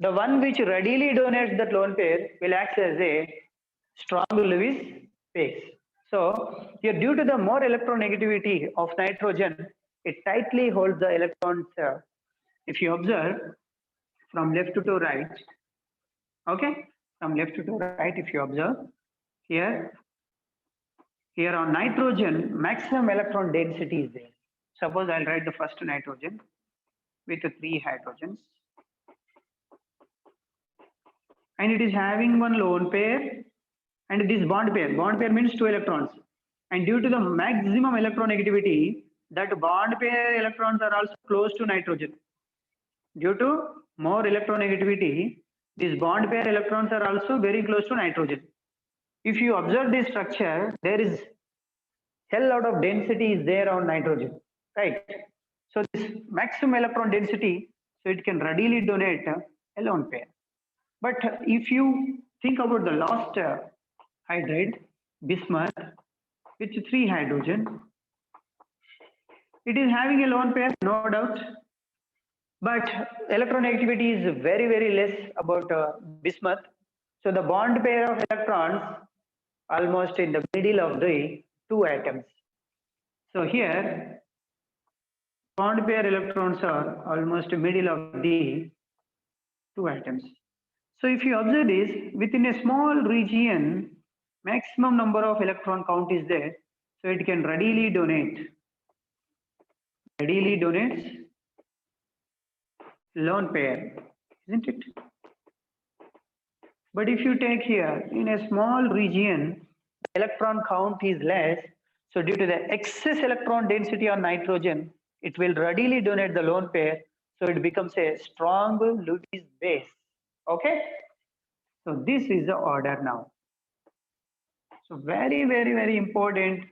the one which readily donates that lone pair will act as a strong Lewis base. So here, due to the more electronegativity of nitrogen, it tightly holds the electrons. If you observe from left to right, okay, from left to right, if you observe here, here on nitrogen, maximum electron density is there. Suppose I'll write the first nitrogen with the 3 hydrogens, and it is having one lone pair and this bond pair means 2 electrons, and due to the maximum electronegativity, that bond pair electrons are also close to nitrogen. Due to more electronegativity, these bond pair electrons are also very close to nitrogen. If you observe this structure, there is hell lot of density is there on nitrogen, right? So this maximum electron density, so it can readily donate a lone pair. But if you think about the last hydride, bismuth, with 3 hydrogen, it is having a lone pair, no doubt. But electronegativity is very, very less about bismuth. So the bond pair of electrons almost in the middle of the 2 atoms. So here, bond pair electrons are almost middle of the 2 atoms. So if you observe this, within a small region, maximum number of electron count is there. So it can readily donates lone pair, isn't it? But if you take here, in a small region, electron count is less. So due to the excess electron density on nitrogen, it will readily donate the lone pair. So it becomes a strong Lewis base. Okay. So this is the order now. So very, very, very important.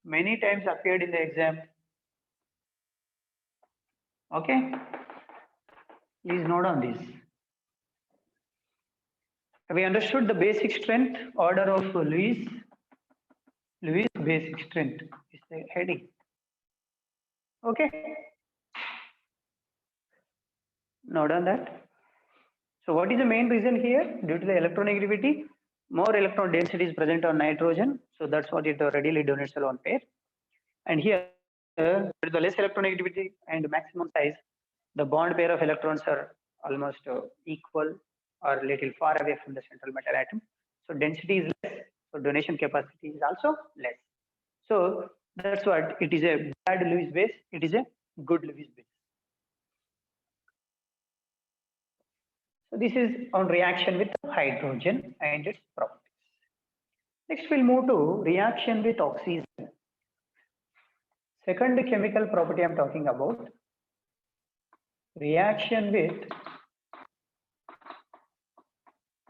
Many times appeared in the exam. Okay. Please note on this. Have we understood the basic strength order of Lewis? Lewis basic strength is the heading. Okay. Note on that. So what is the main reason here? Due to the electronegativity, more electron density is present on nitrogen. So that's what it readily donates a lone pair. And here, with the less electronegativity and maximum size, the bond pair of electrons are almost equal or little far away from the central metal atom. So density is less, so donation capacity is also less. So that's what it is, a bad Lewis base, it is a good Lewis base. So this is on reaction with hydrogen and its properties. Next we'll move to reaction with oxygen. Second chemical property I'm talking about, reaction with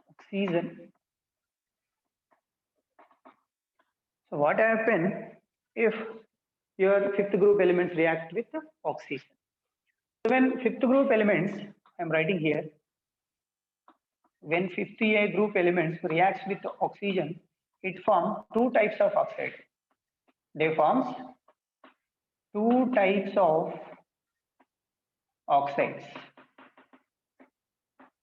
oxygen. So what happens if your fifth group elements react with oxygen? So when fifth group elements, I'm writing here, when 50A group elements reacts with oxygen, it forms 2 types of oxide. They forms 2 types of oxides.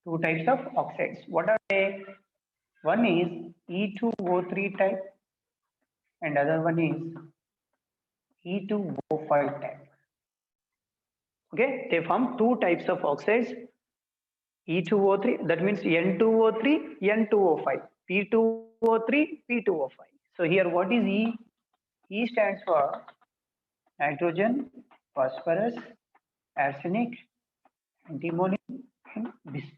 2 types of oxides. What are they? One is E2O3 type and other one is E2O5 type. Okay, they form 2 types of oxides. E2O3, that means N2O3, N2O5, P2O3, P2O5. So here what is E? E stands for nitrogen, phosphorus, arsenic, antimony, and bismuth.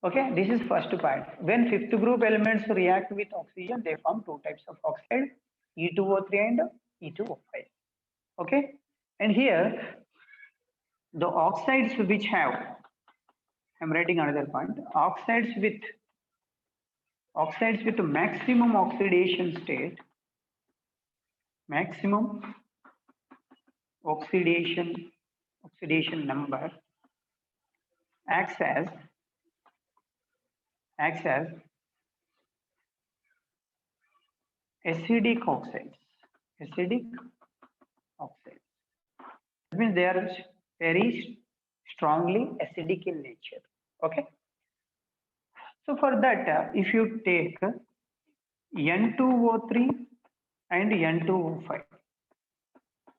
Okay, this is first part. When fifth group elements react with oxygen, they form 2 types of oxide, E2O3 and E2O5. Okay, and here the oxides which have, I'm writing another point, oxides with maximum oxidation state, maximum oxidation number acts as acidic oxides. Acidic oxides. That means they are very strongly acidic in nature. Okay. So for that, if you take N2O3 and N2O5,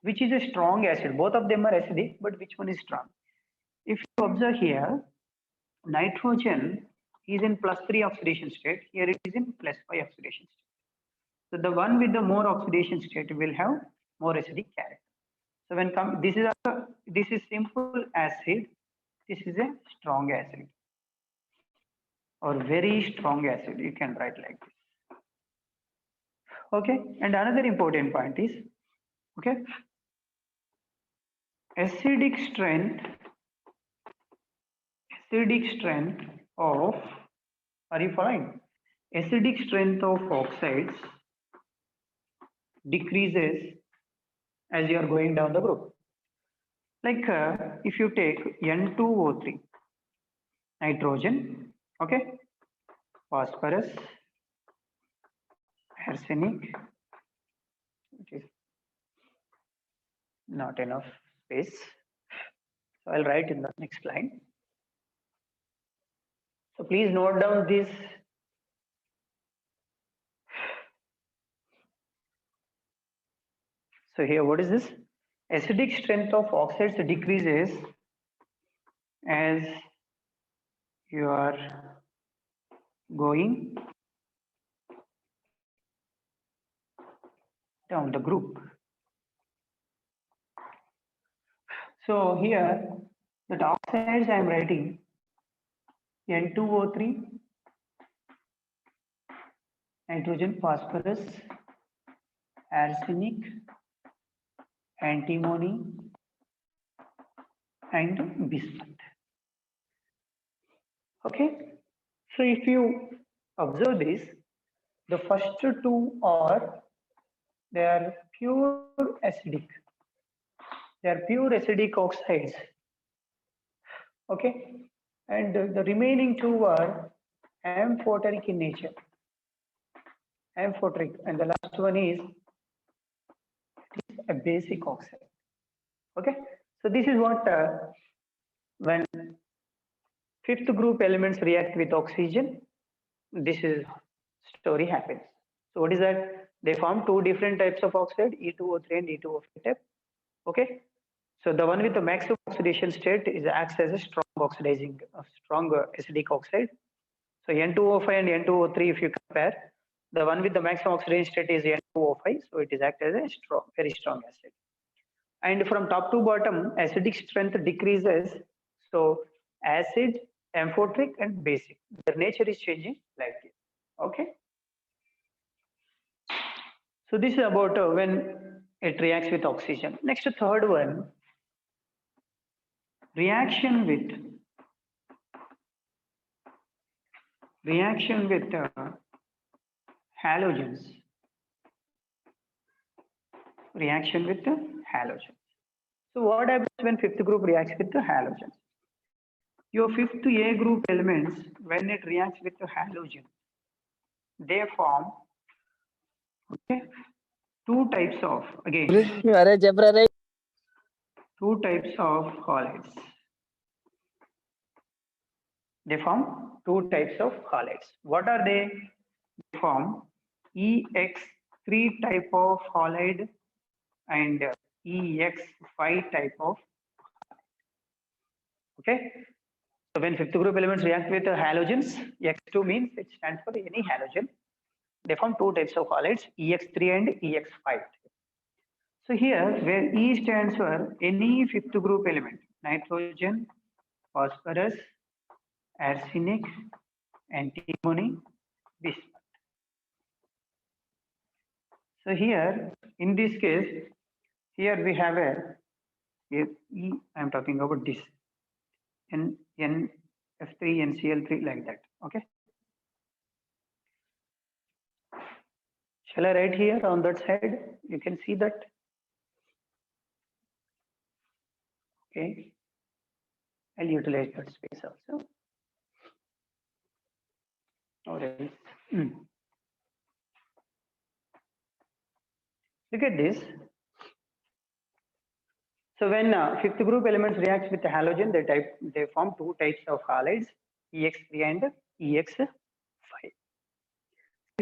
which is a strong acid, both of them are acidic, but which one is strong? If you observe here, nitrogen is in +3 oxidation state. Here it is in +5 oxidation state. So the one with the more oxidation state will have more acidic character. So when this is simple acid, this is a strong acid or very strong acid. You can write like this. Okay, and another important point is, okay, acidic strength of, are you following? Acidic strength of oxides decreases as you are going down the group. Like if you take N2O3, nitrogen, okay, phosphorus, arsenic, it is not enough space. So I'll write in the next line. So please note down this. So here, what is this? Acidic strength of oxides decreases as you are going down the group. So here, the oxides I am writing N2O3, nitrogen, phosphorus, arsenic, antimony, and bismuth. Okay, so if you observe this, the first two they are pure acidic. They are pure acidic oxides. Okay, and the remaining two are amphoteric in nature. Amphoteric, and the last one is a basic oxide. Okay, so this is what when fifth group elements react with oxygen, this is story happens. So what is that? They form two different types of oxide, E2O3 and E2O5 type. Okay, so the one with the maximum oxidation state acts as a strong acidic oxide. So N2O5 and N2O3, if you compare, the one with the maximum oxidation state is N2O5, so it is act as a very strong acid. And from top to bottom, acidic strength decreases. So acid, amphoteric, and basic. Their nature is changing like this. Okay. So this is about when it reacts with oxygen. Next, third one, reaction with halogens. Reaction with halogens. So what happens when fifth group reacts with the halogens? Your fifth A group elements, when it reacts with the halogen, they form, okay, two types of, again, two types of halides. They form two types of halides. What are they? They form EX3 type of halide and EX5 type of halide. Okay. So when fifth group elements react with halogens, X2 means it stands for any halogen. They form two types of halides, EX3 and EX5. So here, where E stands for any fifth group element, nitrogen, phosphorus, arsenic, antimony, bismuth. So here, in this case, here we have E, I am talking about this, NF3, NCl3, like that. Okay. Shall I write here on that side? You can see that. Okay. I'll utilize that space also. Or else. Look at this. So when fifth group elements reacts with the halogen, they form two types of halides, EX3 and EX5.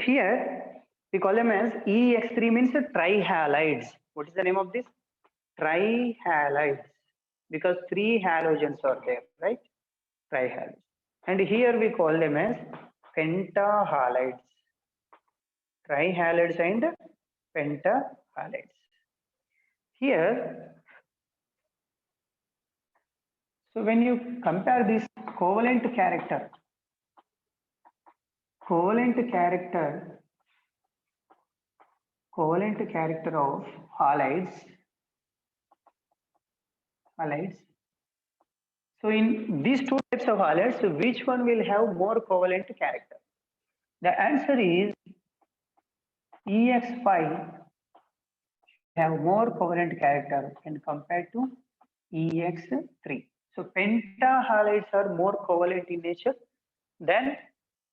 Here we call them as EX3 means trihalides. What is the name of this? Trihalides, because three halogens are there, right? Trihalides. And here we call them as pentahalides. Trihalides and pentahalides. Here, so when you compare this covalent character of halides. So in these two types of halides, so which one will have more covalent character? The answer is EX5 have more covalent character when compared to EX3. So pentahalides are more covalent in nature than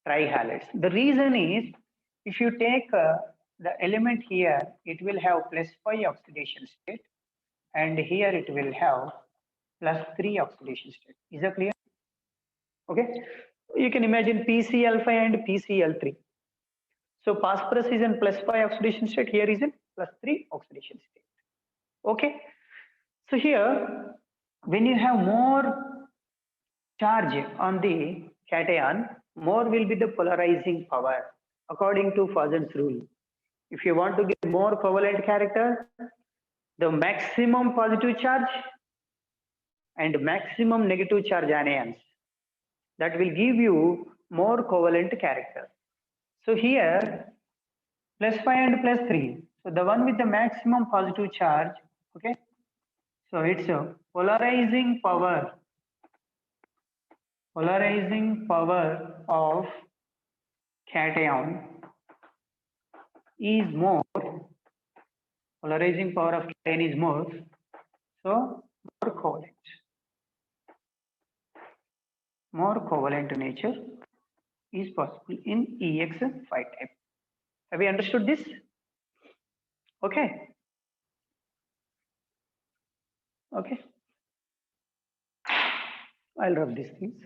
trihalides. The reason is, if you take the element here, it will have +5 oxidation state, and here it will have +3 oxidation state. Is that clear? Okay. You can imagine PC-alpha and PC-L3. So phosphorus is in +5 oxidation state, here is in +3 oxidation state. Okay. So here, when you have more charge on the cation, more will be the polarizing power according to Fazan's rule. If you want to get more covalent character, the maximum positive charge and maximum negative charge anions, that will give you more covalent character. So here, +5 and +3. So the one with the maximum positive charge, okay. So it's a polarizing power of cation is more. Polarizing power of cation is more. So more covalent nature is possible in EX5 type. Have you understood this? Okay. Okay. I'll rub these things.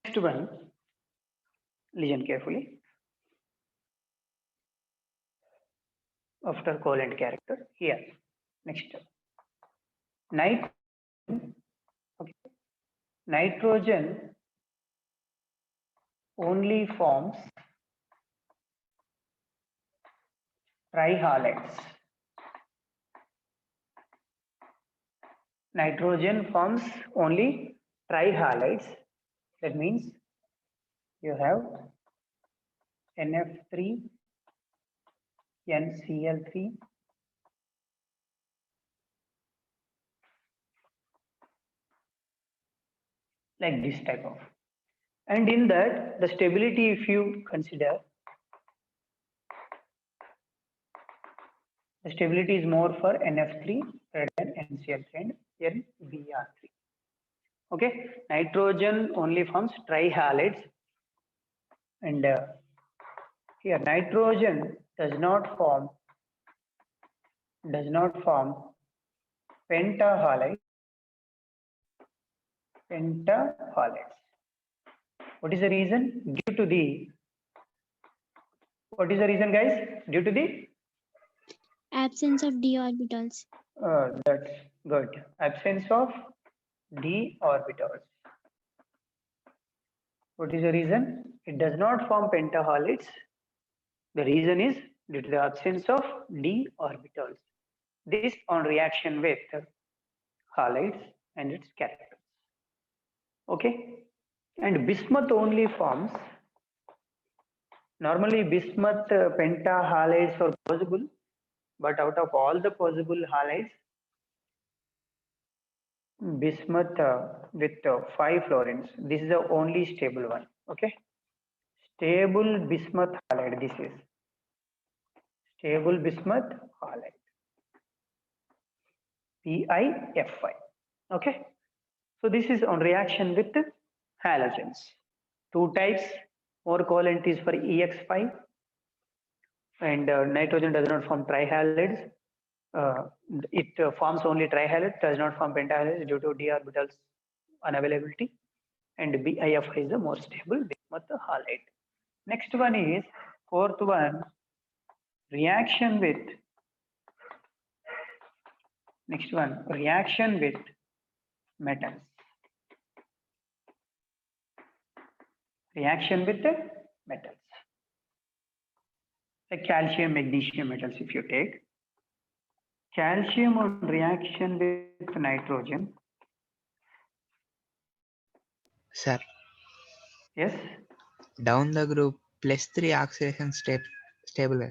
Next one, listen carefully. After covalent character, here, next, nitrogen only forms trihalides. Nitrogen forms only trihalides. That means you have NF3, NCl3, like this type of. And in that, the stability, if you consider, the stability is more for NF3 rather than NCl3 and NBr3. Okay, nitrogen only forms trihalides, and here nitrogen does not form pentahalides. What is the reason? Due to the, what is the reason, guys? Due to the Absence of d orbitals. that's good. Absence of d orbitals. What is the reason? It does not form pentahalides. The reason is due to the absence of d orbitals. This on reaction with halides and its characters. Okay. And bismuth only forms, normally bismuth pentahalides are possible, but out of all the possible halides, bismuth with 5 fluorines, this is the only stable one. Okay, stable bismuth halide. This is stable bismuth halide, PiF5. Okay, so this is on reaction with halogens. Two types, more covalent is for EX5, and nitrogen does not form trihalides. It forms only trihalide, does not form pentahalides due to d orbitals unavailability, and BIFI is the more stable bismuth halide. Next one is fourth one, reaction with metals. Reaction with the metals. Like calcium, magnesium metals, if you take calcium on reaction with nitrogen. Sir, Yes. down the group +3 oxidation stable.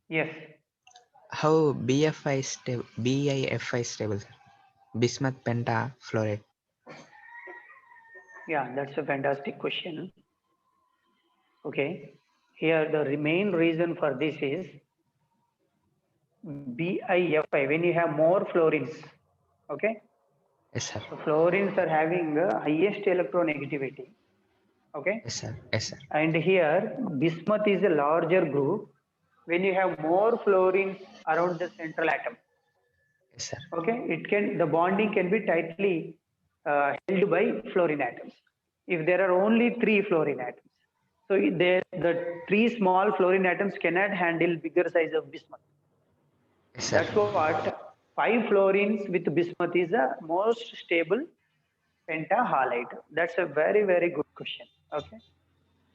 Yes. How BIFI stable, sir? Bismuth pentafluoride. Yeah, that's a fantastic question. Okay. Here the main reason for this is BIFI, when you have more fluorines. Okay. Yes, sir. So fluorines are having the highest electronegativity. Okay. Yes, sir. Yes, sir. And here bismuth is a larger group when you have more fluorines around the central atom. Yes, sir. Okay, the bonding can be tightly held by fluorine atoms. If there are only 3 fluorine atoms, so the 3 small fluorine atoms cannot handle bigger size of bismuth. Yes, sir. That's what 5 fluorines with bismuth is the most stable pentahalide. That's a very, very good question. Okay,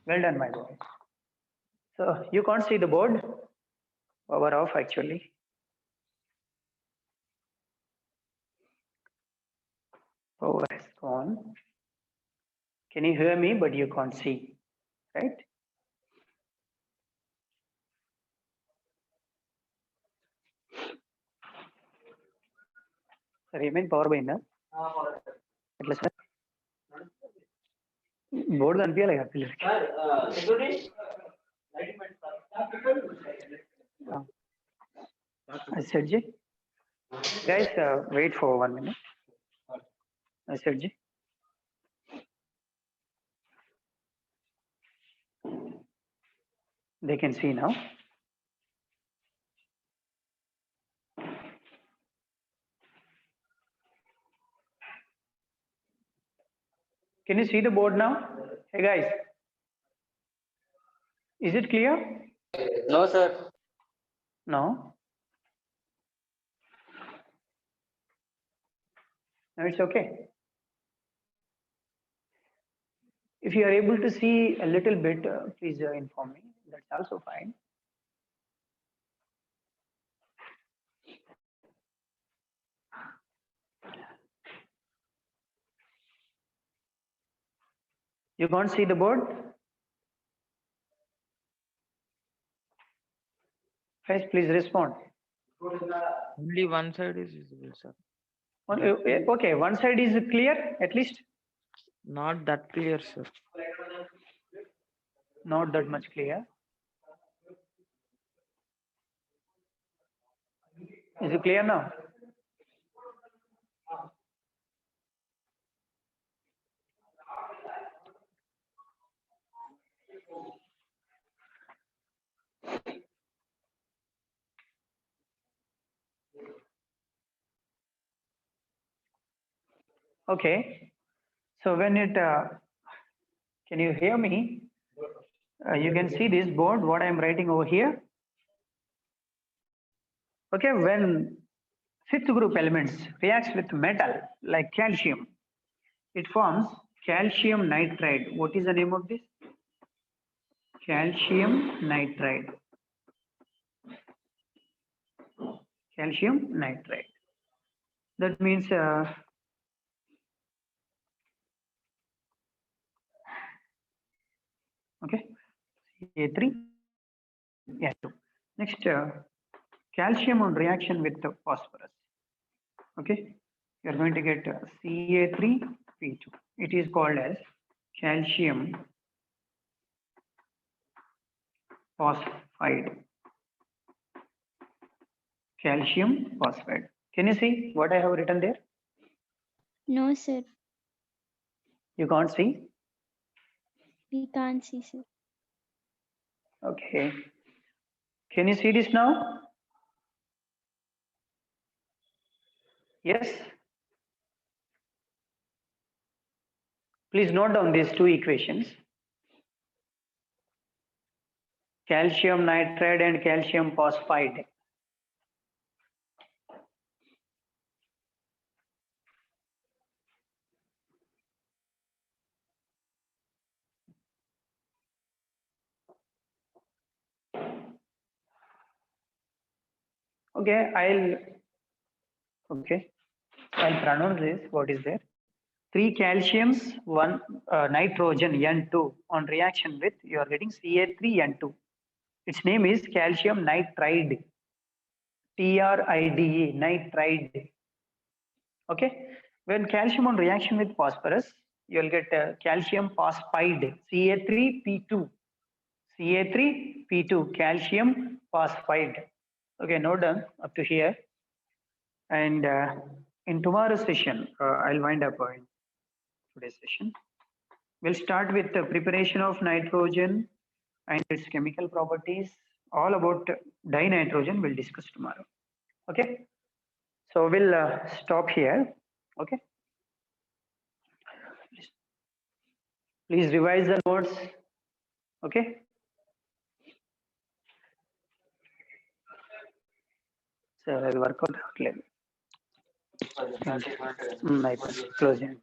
well done, my boy. So you can't see the board. Power off actually. Power has gone. Can you hear me? But you can't see, right? Sir, ఏమైంది power పోయిందా ఎట్లా sir board కనిపించాలి కదా పిల్లలకి Sirji, guys, wait for 1 minute. Sirji, they can see now. Can you see the board now? Hey guys, is it clear? No, sir. No. No, it's okay. If you are able to see a little bit, please inform me. That's also fine. You can't see the board? Guys, please respond. Only one side is visible, sir. Okay, one side is clear at least? Not that clear, sir. Not that much clear. Is it clear now? Okay. So when it, can you hear me? You can see this board, what I'm writing over here. Okay, when fifth group elements reacts with metal like calcium, it forms calcium nitride. What is the name of this? Calcium nitride. Calcium nitride. That means okay, A3, A2. Next, calcium on reaction with the phosphorus. Okay, you are going to get Ca3P2. It is called as calcium phosphide. Calcium phosphide. Can you see what I have written there? No, sir. You can't see? We can't see, sir. Okay. Can you see this now? Yes. Please note down these two equations. Calcium nitride and calcium phosphide. Okay, I'll pronounce this. What is there? 3 calciums, 1 nitrogen N2 on reaction with, you are getting Ca3N2. Its name is calcium nitride. TRIDE, nitride. Okay. When calcium on reaction with phosphorus, you will get calcium phosphide, Ca3P2. Ca3P2, calcium phosphide. Okay, note down up to here. And in tomorrow's session, I'll wind up in today's session. We'll start with the preparation of nitrogen and its chemical properties. All about dinitrogen we'll discuss tomorrow. Okay. So we'll stop here. Okay. Please revise the notes. Okay. So I'll work out clearly. Close it.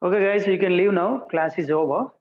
Okay, guys, you can leave now. Class is over.